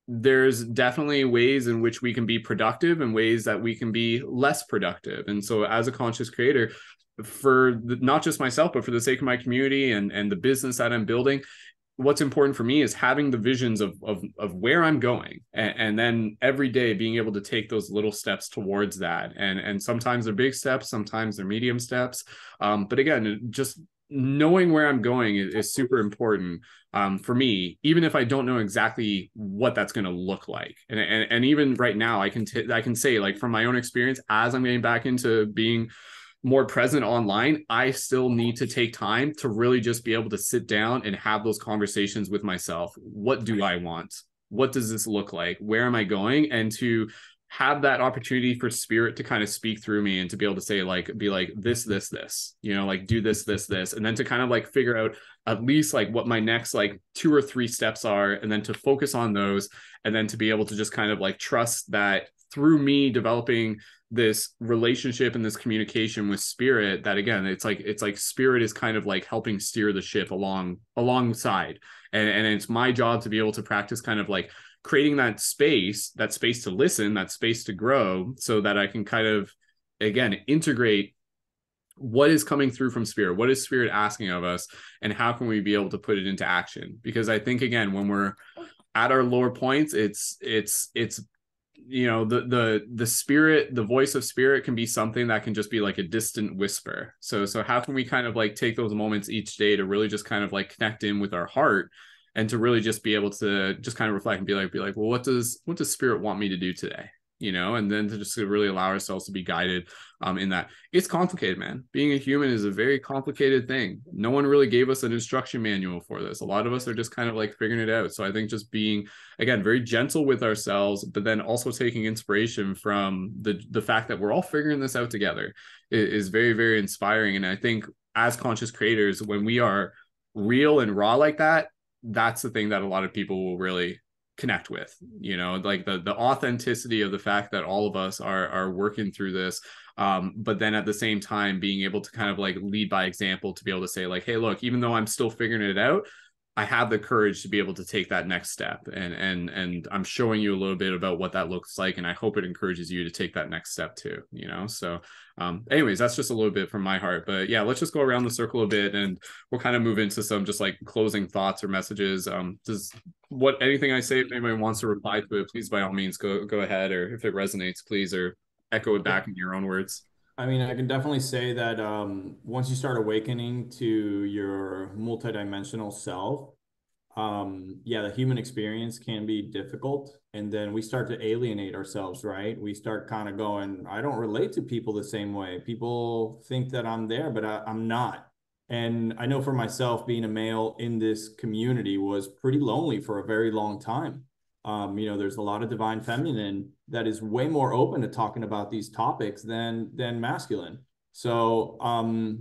A: there's definitely ways in which we can be productive and ways that we can be less productive. And so as a conscious creator, not just myself, but for the sake of my community and the business that I'm building, what's important for me is having the visions of where I'm going, and then every day being able to take those little steps towards that. And sometimes they're big steps, sometimes they're medium steps. But again, just knowing where I'm going is super important, for me, even if I don't know exactly what that's going to look like. And even right now, I can say, like, from my own experience, as I'm getting back into being more present online, I still need to take time to really just be able to sit down and have those conversations with myself. What do I want? What does this look like? Where am I going? And to have that opportunity for spirit to kind of speak through me and to be able to say, like, be like, this, you know, like do this, and then to kind of like figure out at least like what my next like 2 or 3 steps are, and then to focus on those, and then to be able to just kind of like trust that through me developing this relationship and this communication with spirit, that again, it's like spirit is kind of like helping steer the ship alongside. And it's my job to be able to practice kind of like creating that space to listen, that space to grow, so that I can kind of again integrate what is coming through from spirit, what is spirit asking of us, and how can we be able to put it into action. Because I think again, when we're at our lower points, it's you know, the spirit, the voice of spirit can be something that can just be like a distant whisper. So how can we kind of like take those moments each day to really just kind of like connect in with our heart, and to really just be able to just kind of reflect and be like, well, what does spirit want me to do today? You know, and then to just really allow ourselves to be guided in that. It's complicated, man. Being a human is a very complicated thing. No one really gave us an instruction manual for this. A lot of us are just kind of like figuring it out. So I think just being, again, very gentle with ourselves, but then also taking inspiration from the fact that we're all figuring this out together is very, very inspiring. And I think as conscious creators, when we are real and raw like that, that's the thing that a lot of people will really connect with, you know, like the authenticity of the fact that all of us are working through this, but then at the same time being able to kind of like lead by example, to be able to say like, hey, look, even though I'm still figuring it out, I have the courage to be able to take that next step, and I'm showing you a little bit about what that looks like, and I hope it encourages you to take that next step too, you know. So anyways, that's just a little bit from my heart. But yeah, let's just go around the circle a bit, and we'll kind of move into some just like closing thoughts or messages. Does anything I say, if anybody wants to reply to it, please by all means go ahead, or if it resonates, please, or echo it back in your own words.
D: I mean, I can definitely say that once you start awakening to your multidimensional self, yeah, the human experience can be difficult. And then we start to alienate ourselves, right? We start kind of going, I don't relate to people the same way. People think that I'm there, but I'm not. And I know for myself, being a male in this community was pretty lonely for a very long time. There's a lot of divine feminine that is way more open to talking about these topics than masculine. So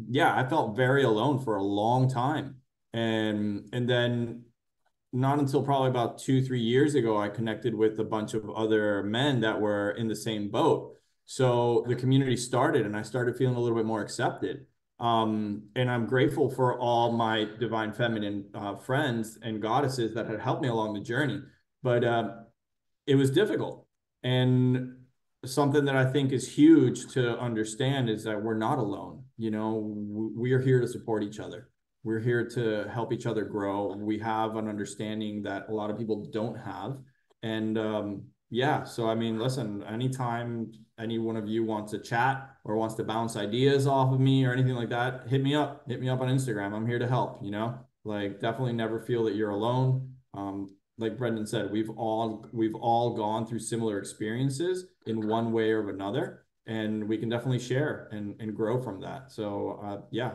D: yeah, I felt very alone for a long time. And then not until probably about 2, 3 years ago, I connected with a bunch of other men that were in the same boat. So the community started, and I started feeling a little bit more accepted. And I'm grateful for all my divine feminine friends and goddesses that had helped me along the journey. But it was difficult. And something that I think is huge to understand is that we're not alone. We are here to support each other. We're here to help each other grow. We have an understanding that a lot of people don't have. And yeah, so I mean, listen, anytime any one of you wants to chat or wants to bounce ideas off of me or anything like that, hit me up. Hit me up on Instagram. I'm here to help, like definitely never feel that you're alone. Like Brendon said, we've all gone through similar experiences in one way or another, and we can definitely share and grow from that. So yeah,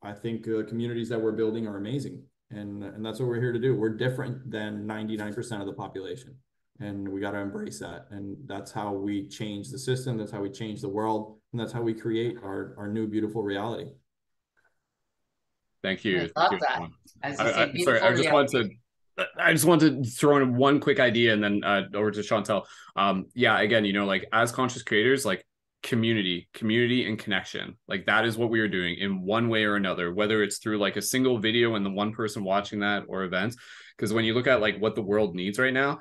D: I think the communities that we're building are amazing, and that's what we're here to do. We're different than 99% of the population, and we got to embrace that. And that's how we change the system. That's how we change the world, and that's how we create our new beautiful reality.
A: Thank you.
F: I love that. As you say,
A: Sorry,
F: beautiful reality.
A: I just wanted to throw in one quick idea and then over to Chantal. Yeah, again, like as conscious creators, like community and connection, like that is what we are doing in one way or another, whether it's through like a single video and the one person watching that or events. Because when you look at like what the world needs right now,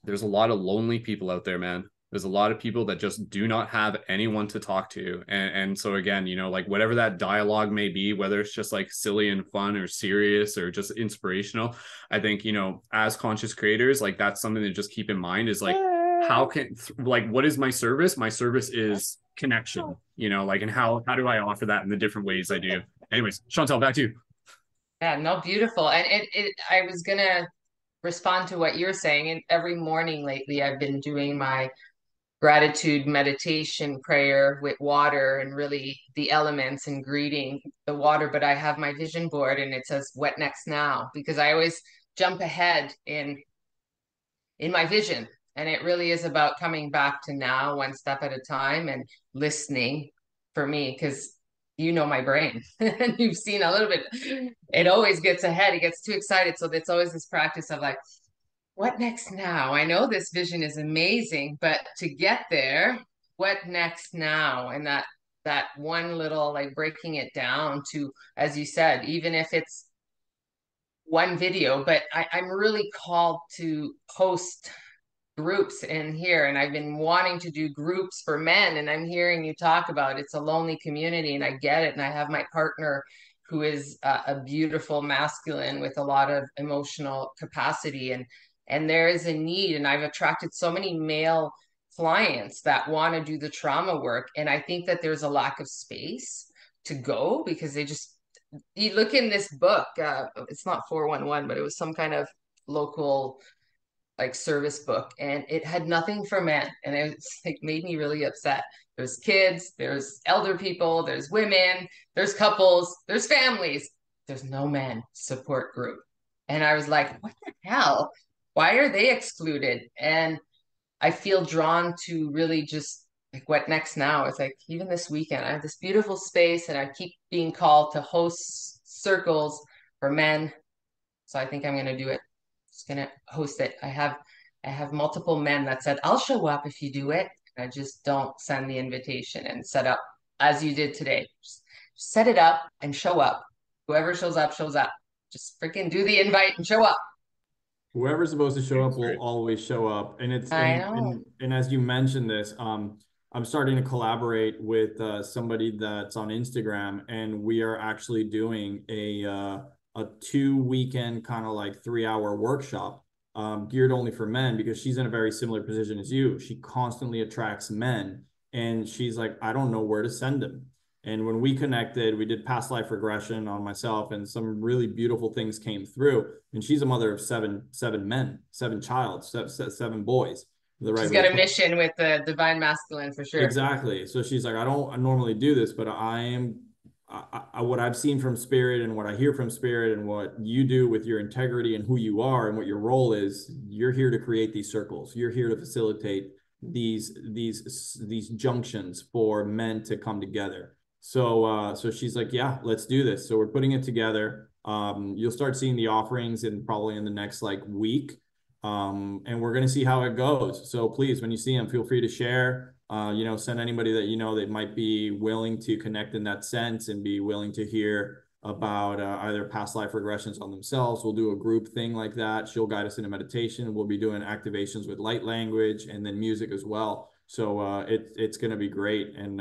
A: there's a lot of lonely people out there, man. There's a lot of people that just do not have anyone to talk to. And so again, like whatever that dialogue may be, whether it's just like silly and fun or serious or just inspirational, I think, as conscious creators, like that's something to just keep in mind is like, what is my service? My service is connection, like, and how do I offer that in the different ways I do? Anyways, Chantal, back to you.
F: Yeah, no, beautiful. And I was gonna respond to what you're saying. And every morning lately, I've been doing my gratitude meditation prayer with water and really the elements and greeting the water. But I have my vision board and it says, "What next now?" Because I always jump ahead in my vision. And it really is about coming back to now, one step at a time, and listening for me, because my brain and you've seen a little bit, it always gets ahead, it gets too excited. So it's always this practice of like, what next now? I know this vision is amazing, but to get there, what next now? And that one little, like, breaking it down to, as you said, even if it's one video, but I'm really called to host groups in here, and I've been wanting to do groups for men, and I'm hearing you talk about it's a lonely community, and I get it. And I have my partner who is a beautiful masculine with a lot of emotional capacity, and there is a need, and I've attracted so many male clients that want to do the trauma work, and I think that there's a lack of space to go because you look in this book, it's not 411, but it was some kind of local like service book, and it had nothing for men, and it was like made me really upset. There's kids, there's elder people, there's women, there's couples, there's families, there's no men support group. And I was like, what the hell, why are they excluded? And I feel drawn to really just like, what next now? It's like, even this weekend I have this beautiful space and I keep being called to host circles for men, so I think I'm going to do it. Just going to host it. I have multiple men that said, "I'll show up if you do it." I just don't send the invitation and set up as you did today. Just set it up and show up. Whoever shows up, shows up. Just freaking do the invite and show up.
D: Whoever's supposed to show up will always show up. And it's
F: I know.
D: and as you mentioned this, I'm starting to collaborate with somebody that's on Instagram, and we are actually doing a 2 weekend kind of like 3 hour workshop geared only for men, because she's in a very similar position as you. She constantly attracts men, and she's like, I don't know where to send them. And when we connected, we did past life regression on myself, and some really beautiful things came through. And she's a mother of seven men, seven boys.
F: She's got a mission with the divine masculine for sure.
D: Exactly. So she's like, I don't normally do this, but I what I've seen from Spirit and what I hear from Spirit and what you do with your integrity and who you are and what your role is, you're here to create these circles. You're here to facilitate these junctions for men to come together. So she's like, yeah, let's do this. So we're putting it together. You'll start seeing the offerings probably in the next like week. And we're going to see how it goes. So please, when you see them, feel free to share. Send anybody that that might be willing to connect in that sense and be willing to hear about either past life regressions on themselves. We'll do a group thing like that. She'll guide us in a meditation. We'll be doing activations with light language and then music as well. So it's going to be great. And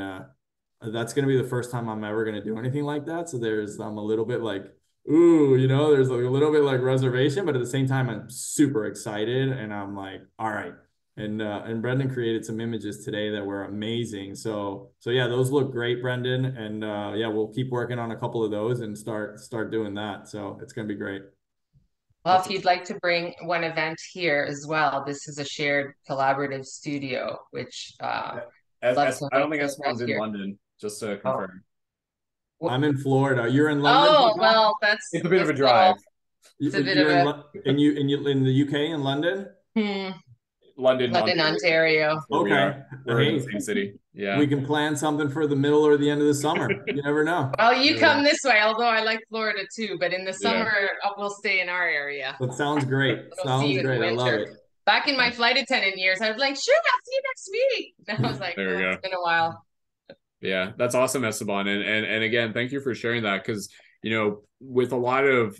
D: that's going to be the first time I'm ever going to do anything like that. So I'm a little bit like, ooh, there's like a little bit like reservation, but at the same time, I'm super excited. And I'm like, all right. And Brendon created some images today that were amazing. So yeah, those look great, Brendon. And yeah, we'll keep working on a couple of those and start doing that. So it's going to be great.
F: Well, if you'd like to bring one event here as well, this is a shared collaborative studio, which
A: I don't think Esteban's in London, just to confirm.
D: Oh. I'm in Florida. You're in London?
F: Oh, well,
A: it's a bit of a drive.
F: It's a bit of a...
D: And you in the UK, in London?
A: London,
F: Ontario.
D: Okay.
A: We're in the same city. Yeah.
D: We can plan something for the middle or the end of the summer. You never know.
F: Well, you come this way, although I like Florida too, but in the summer, we'll stay in our area.
D: That sounds great. Sounds great. I love it.
F: Back in my flight attendant years, I was like, sure, I'll see you next week. Now I was like,
A: there we go.
F: It's been a while.
A: Yeah, that's awesome, Esteban. And again, thank you for sharing that, because with a lot of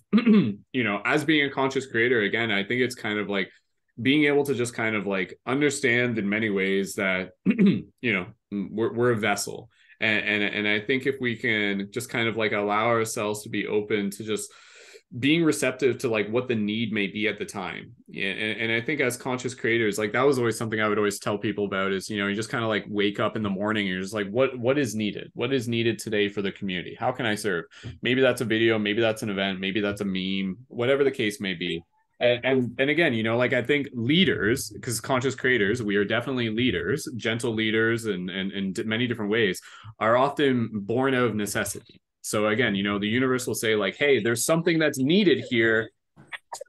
A: as being a conscious creator, again, I think it's kind of like being able to just kind of like understand in many ways that we're a vessel, and I think if we can just kind of like allow ourselves to be open to just being receptive to like what the need may be at the time. Yeah. And I think as conscious creators, like that was always something I would always tell people about is, you just kind of like wake up in the morning and you're just like, what is needed? What is needed today for the community? How can I serve? Maybe that's a video, maybe that's an event, maybe that's a meme, whatever the case may be. And again, like I think leaders, because conscious creators, we are definitely leaders, gentle leaders, and in many different ways, are often born out of necessity. So again, the universe will say like, hey, there's something that's needed here.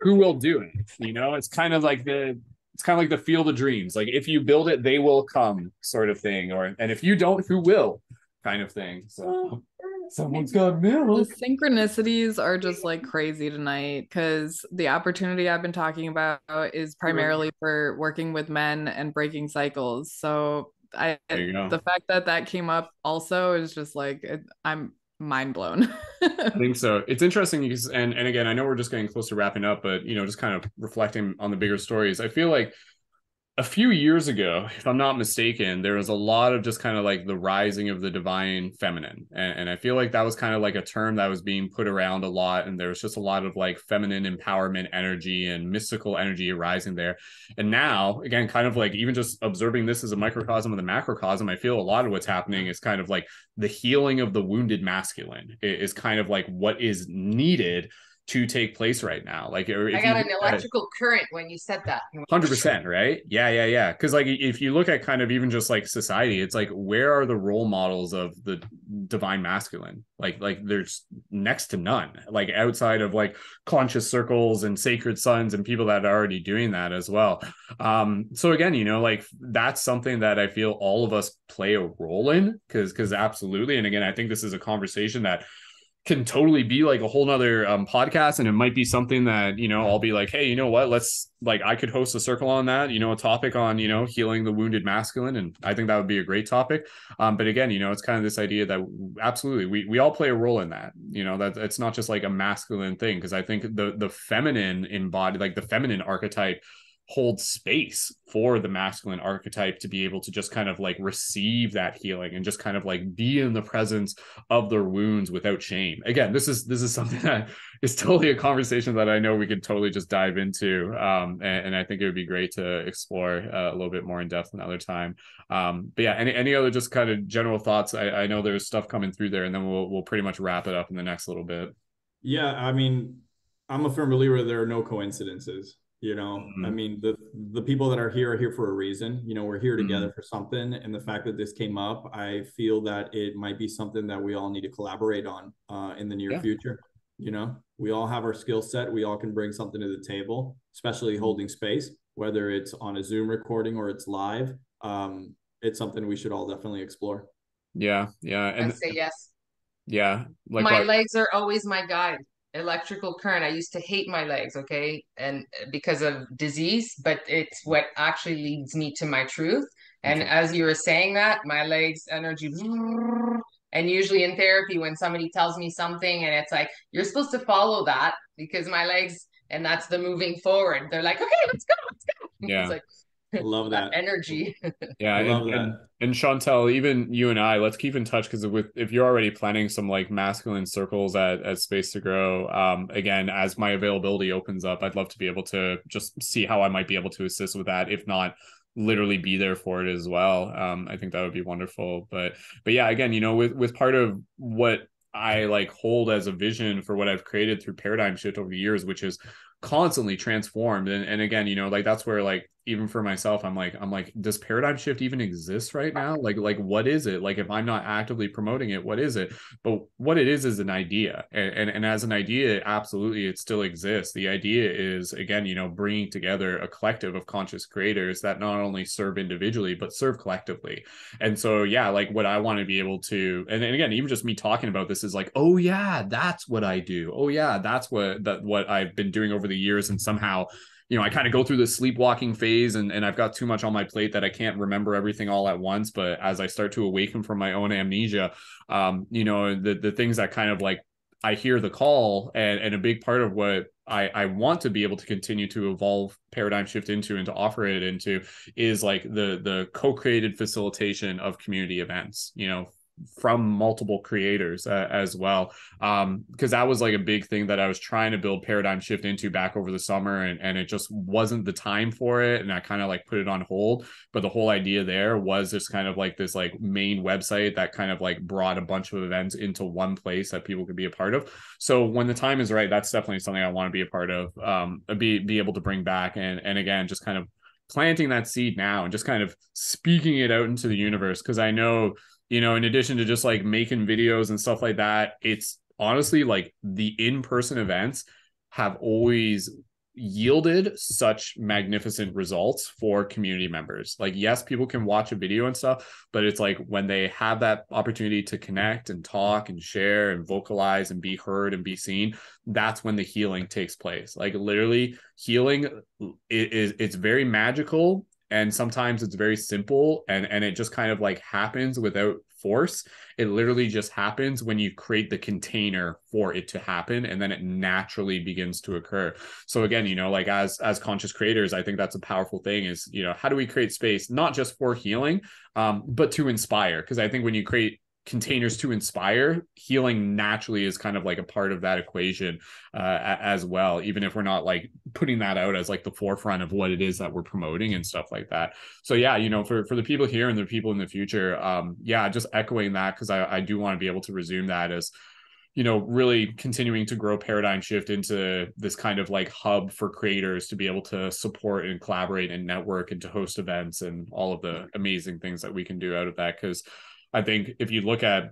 A: Who will do it? It's kind of like the field of dreams. Like if you build it, they will come sort of thing. And if you don't, who will kind of thing. So someone's got milk.
E: The synchronicities are just like crazy tonight, because the opportunity I've been talking about is primarily for working with men and breaking cycles. So the fact that came up also is just like, I'm mind blown.
A: I think so. It's interesting because, and again, I know we're just getting close to wrapping up, but just kind of reflecting on the bigger stories. I feel like a few years ago, if I'm not mistaken, there was a lot of just kind of like the rising of the divine feminine. And I feel like that was kind of like a term that was being put around a lot. And there was just a lot of like feminine empowerment energy and mystical energy arising there. And now, again, kind of like even just observing this as a microcosm of the macrocosm, I feel a lot of what's happening is kind of like the healing of the wounded masculine is kind of like what is needed to take place right now. Like
F: I got an electrical current when you said that.
A: 100%, right? Yeah. Because like if you look at kind of even just like society, it's like, where are the role models of the divine masculine? Like there's next to none, like outside of like conscious circles and sacred sons and people that are already doing that as well. So again, like that's something that I feel all of us play a role in, because absolutely. And again, I think this is a conversation that can totally be like a whole nother podcast, and it might be something that I'll be like, hey, what, let's like, I could host a circle on that, a topic on healing the wounded masculine, and I think that would be a great topic. But again, it's kind of this idea that absolutely we all play a role in that, that it's not just like a masculine thing, because I think the feminine embodied, like the feminine archetype, hold space for the masculine archetype to be able to just kind of like receive that healing and just kind of like be in the presence of their wounds without shame. Again, this is something that is totally a conversation that I know we could totally just dive into, and I think it would be great to explore a little bit more in depth another time. But yeah, any other just kind of general thoughts? I know there's stuff coming through there, and then we'll pretty much wrap it up in the next little bit.
D: Yeah, I mean, I'm a firm believer there are no coincidences. I mean, the people that are here for a reason. We're here together for something, and the fact that this came up, I feel that it might be something that we all need to collaborate on in the near future. We all have our skill set, we all can bring something to the table, especially holding space, whether it's on a Zoom recording or it's live. It's something we should all definitely explore.
A: Yeah,
F: and say yes.
A: Yeah,
F: my legs are always my guide. Electrical current. I used to hate my legs, okay, and because of disease, but it's what actually leads me to my truth. And as you were saying that, my legs energy. And usually in therapy, when somebody tells me something and it's like, you're supposed to follow that because my legs, and that's the moving forward. They're like, okay, let's go.
A: Yeah.
F: It's like,
D: love that
F: energy.
A: Yeah, and Chantal, even you and I, let's keep in touch, because if you're already planning some like masculine circles at Space to Grow, again, as my availability opens up, I'd love to be able to just see how I might be able to assist with that, if not literally be there for it as well. I think that would be wonderful. But yeah, again, with part of what I like hold as a vision for what I've created through Paradigm Shift over the years, which is constantly transformed. And again, like that's where, like, even for myself, I'm like, does Paradigm Shift even exist right now? Like what is it? Like, if I'm not actively promoting it, what is it? But what it is an idea. And as an idea, absolutely, it still exists. The idea is, again, bringing together a collective of conscious creators that not only serve individually, but serve collectively. And so, yeah, like what I want to be able to, and again, even just me talking about this is like, oh yeah, that's what I do. Oh yeah, that's what I've been doing over the years. And somehow, I kind of go through this sleepwalking phase, and I've got too much on my plate that I can't remember everything all at once. But as I start to awaken from my own amnesia, the things that kind of like, I hear the call, and a big part of what I want to be able to continue to evolve Paradigm Shift into and to offer it into is like the co-created facilitation of community events, from multiple creators as well, because that was like a big thing that I was trying to build Paradigm Shift into back over the summer, and it just wasn't the time for it, and I kind of like put it on hold. But the whole idea there was just kind of like this like main website that kind of like brought a bunch of events into one place that people could be a part of. So when the time is right, that's definitely something I want to be a part of, be able to bring back, and again, just kind of planting that seed now and just kind of speaking it out into the universe, because I know, in addition to just like making videos and stuff like that, it's honestly like the in-person events have always yielded such magnificent results for community members. Like, yes, people can watch a video and stuff, but it's like when they have that opportunity to connect and talk and share and vocalize and be heard and be seen, that's when the healing takes place. Like, literally, healing it's very magical, and sometimes it's very simple, and it just kind of like happens without force. It literally just happens when you create the container for it to happen, and then it naturally begins to occur. So again, like as conscious creators, I think that's a powerful thing is, how do we create space not just for healing, but to inspire? Because I think when you create containers to inspire, healing naturally is kind of like a part of that equation as well, even if we're not like putting that out as like the forefront of what it is that we're promoting and stuff like that. So yeah, for the people here and the people in the future, yeah, just echoing that, because I do want to be able to resume that as, really continuing to grow Paradigm Shift into this kind of like hub for creators to be able to support and collaborate and network and to host events and all of the amazing things that we can do out of that. Because I think if you look at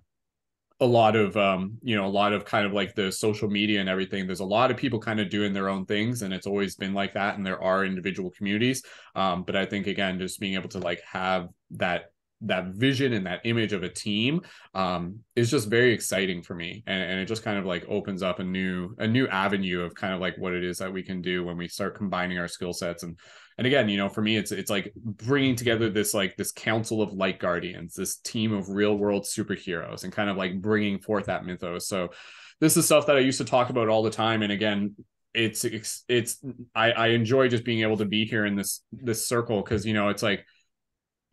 A: a lot of kind of like the social media and everything, there's a lot of people kind of doing their own things, and it's always been like that, and there are individual communities, but I think, again, just being able to like have that vision and that image of a team is just very exciting for me, and it just kind of like opens up a new avenue of kind of like what it is that we can do when we start combining our skill sets. And again, for me, it's like bringing together this council of light guardians, this team of real world superheroes, and kind of like bringing forth that mythos. So this is stuff that I used to talk about all the time. And again, I enjoy just being able to be here in this circle, because, it's like,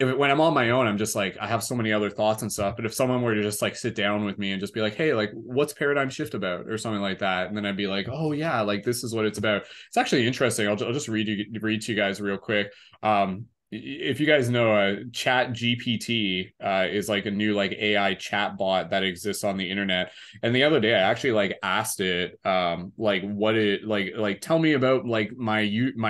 A: when I'm on my own, I'm just like, I have so many other thoughts and stuff. But if someone were to just like sit down with me and just be like, hey, like, what's Paradigm Shift about, or something like that, and then I'd be like, oh yeah, like this is what it's about. It's actually interesting. I'll just read to you guys real quick. if you guys know, Chat GPT is like a new like AI chat bot that exists on the internet. And the other day, I actually like asked it, like what it like tell me about like my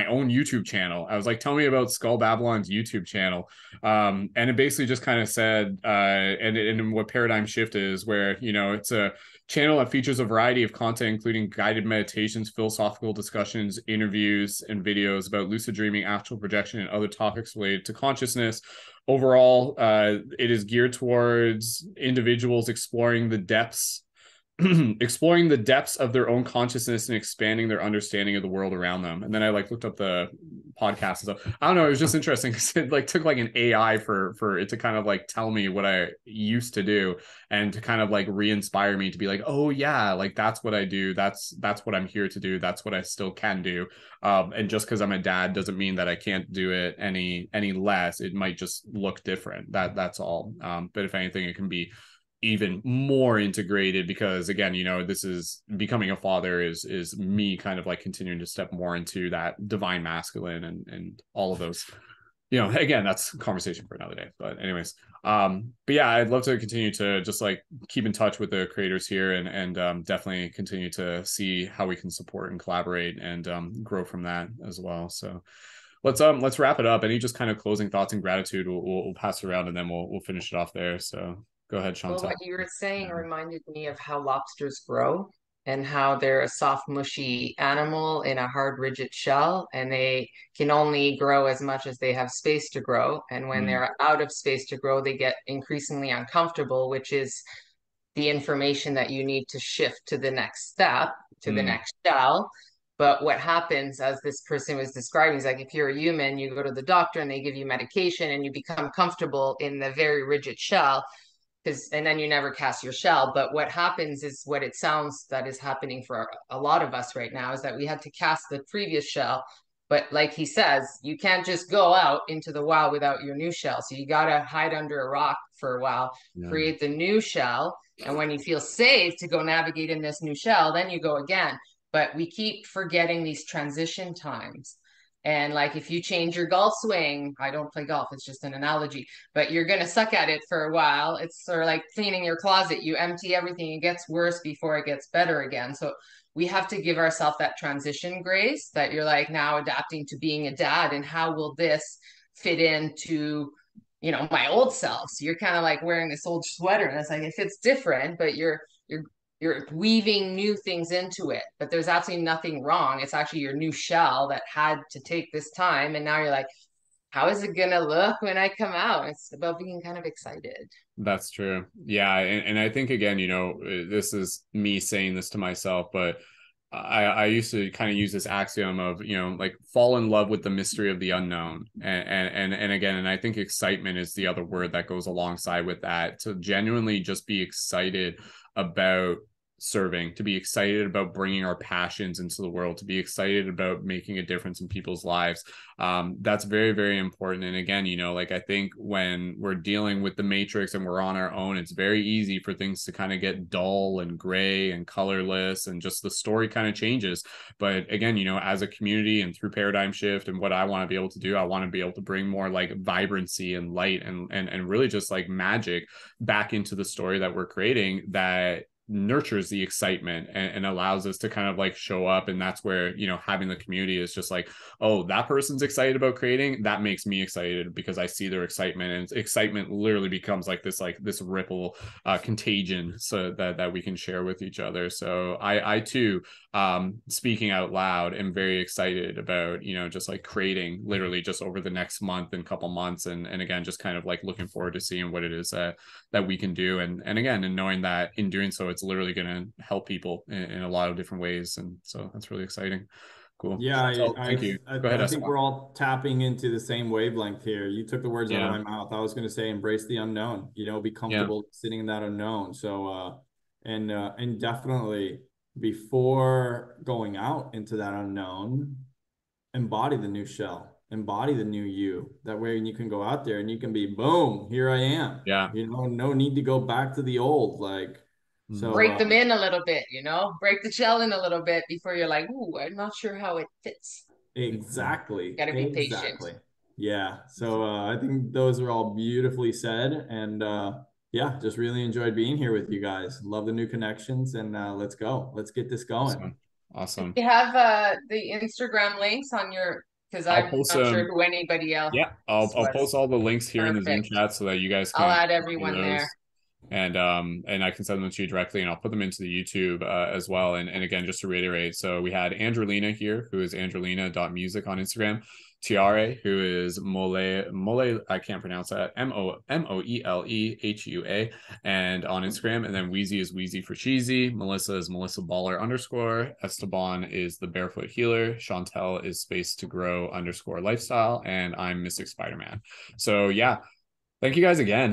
A: own YouTube channel. I was like, tell me about Skull Babylon's YouTube channel, and it basically just kind of said, and what Paradigm Shift is, where it's a channel that features a variety of content, including guided meditations, philosophical discussions, interviews, and videos about lucid dreaming, astral projection, and other topics related to consciousness. Overall, it is geared towards individuals exploring the depths exploring the depths of their own consciousness and expanding their understanding of the world around them. And then I like looked up the podcast and stuff. I don't know, it was just interesting because it like took like an AI for it to kind of like tell me what I used to do and to kind of like re-inspire me to be like, oh yeah, like that's what I do. That's what I'm here to do. That's what I still can do. And just because I'm a dad doesn't mean that I can't do it any less. It might just look different. That's all. But if anything, it can be even more integrated because again, this is becoming a father is me kind of like continuing to step more into that divine masculine and all of those. Again, that's a conversation for another day, but anyways, but yeah, I'd love to continue to just like keep in touch with the creators here and definitely continue to see how we can support and collaborate and grow from that as well. So let's wrap it up. Any just kind of closing thoughts and gratitude, we'll pass it around and then we'll finish it off there. So go ahead, Chantal.
F: Well, what you were saying reminded me of how lobsters grow and how they're a soft, mushy animal in a hard, rigid shell, and they can only grow as much as they have space to grow. And when they're out of space to grow, they get increasingly uncomfortable, which is the information that you need to shift to the next step, to the next shell. But what happens, as this person was describing, is like if you're a human, you go to the doctor and they give you medication and you become comfortable in the very rigid shell and then you never cast your shell. But what happens is what it sounds that is happening for a lot of us right now is that we had to cast the previous shell. But like he says, you can't just go out into the wild without your new shell. So you got to hide under a rock for a while, create the new shell. And when you feel safe to go navigate in this new shell, then you go again. But we keep forgetting these transition times. And like if you change your golf swing, I don't play golf, it's just an analogy, but you're going to suck at it for a while. It's sort of like cleaning your closet. You empty everything, it gets worse before it gets better again. So we have to give ourselves that transition grace that you're like now adapting to being a dad. And how will this fit into, my old self? So you're kind of like wearing this old sweater and it's like, it fits different, but you're weaving new things into it, but there's absolutely nothing wrong. It's actually your new shell that had to take this time. And now you're like, how is it going to look when I come out? It's about being kind of excited.
A: That's true. Yeah. And I think, again, this is me saying this to myself, but I used to kind of use this axiom of, like fall in love with the mystery of the unknown. And again, and I think excitement is the other word that goes alongside with that, to genuinely just be excited about serving, to be excited about bringing our passions into the world, to be excited about making a difference in people's lives. That's very, very important. And again, like I think when we're dealing with the matrix and we're on our own, it's very easy for things to kind of get dull and gray and colorless and just the story kind of changes. But again, as a community and through Paradigm Shift and what I want to be able to do, I want to be able to bring more like vibrancy and light and really just like magic back into the story that we're creating, that nurtures the excitement and allows us to kind of like show up. And that's where having the community is just like, oh, that person's excited about creating, that makes me excited because I see their excitement, and excitement literally becomes like this ripple contagion, so that we can share with each other. So I too, speaking out loud, am very excited about just like creating literally just over the next month and couple months, and again just kind of like looking forward to seeing what it is that we can do, and again, and knowing that in doing so it's literally going to help people in a lot of different ways. And so that's really exciting. Cool.
D: Yeah,
A: Thank you. Go ahead.
D: I think we're all tapping into the same wavelength here. You took the words out of my mouth. I was going to say, embrace the unknown, be comfortable sitting in that unknown. So, and definitely before going out into that unknown, embody the new shell, embody the new you. That way you can go out there and you can be, boom, here I am.
A: Yeah.
D: No need to go back to the old, so
F: break them in a little bit, break the shell in a little bit before you're like, ooh, I'm not sure how it fits.
D: Exactly.
F: Got to be patient.
D: Yeah. So I think those are all beautifully said. And yeah, just really enjoyed being here with you guys. Love the new connections, and let's go. Let's get this going.
A: Awesome.
F: You have the Instagram links on your, because
A: I'll
F: I'm
A: post
F: not sure
A: them.
F: who anybody else
A: Yeah, I'll post
F: was.
A: all the links here in the Zoom
F: Perfect.
A: chat so that you guys
F: I'll
A: can
F: add
A: see
F: everyone there.
A: those. And I can send them to you directly, and I'll put them into the YouTube as well. And again, just to reiterate, so we had Andrenlina here, who is andrenlina.music on Instagram. Tiare, who is Mole, I can't pronounce that, Moelehua, and on Instagram. And then Weezy is Weezy for Cheesy. Melissa is Melissa Baller _ Esteban is the Barefoot Healer. Chantal is Space to Grow _ Lifestyle. And I'm Mystic Spider-Man. So yeah, thank you guys again.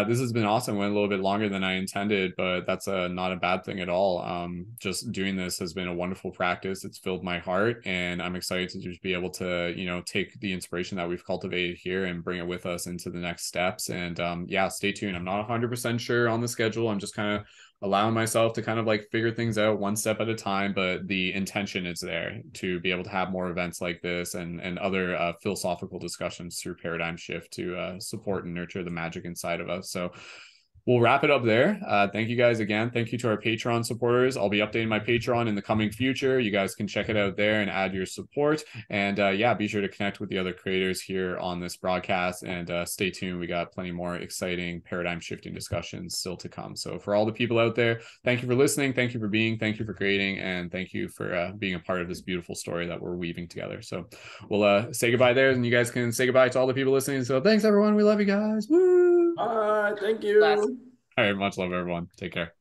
A: This has been awesome. Went a little bit longer than I intended, but that's not a bad thing at all. Just doing this has been a wonderful practice. It's filled my heart, and I'm excited to just be able to, take the inspiration that we've cultivated here and bring it with us into the next steps. And yeah, stay tuned. I'm not 100% sure on the schedule. I'm just kind of allowing myself to kind of like figure things out one step at a time, but the intention is there to be able to have more events like this and other philosophical discussions through paradigm shift to support and nurture the magic inside of us. So we'll wrap it up there. Thank you guys again. Thank you to our Patreon supporters. I'll be updating my Patreon in the coming future. You guys can check it out there and add your support. And yeah, be sure to connect with the other creators here on this broadcast, and stay tuned. We got plenty more exciting paradigm shifting discussions still to come. So for all the people out there, thank you for listening. Thank you for being, thank you for creating, and thank you for being a part of this beautiful story that we're weaving together. So we'll say goodbye there, and you guys can say goodbye to all the people listening. So thanks everyone. We love you guys. Woo!
D: All right. Thank you.
A: All right, much love, everyone. Take care.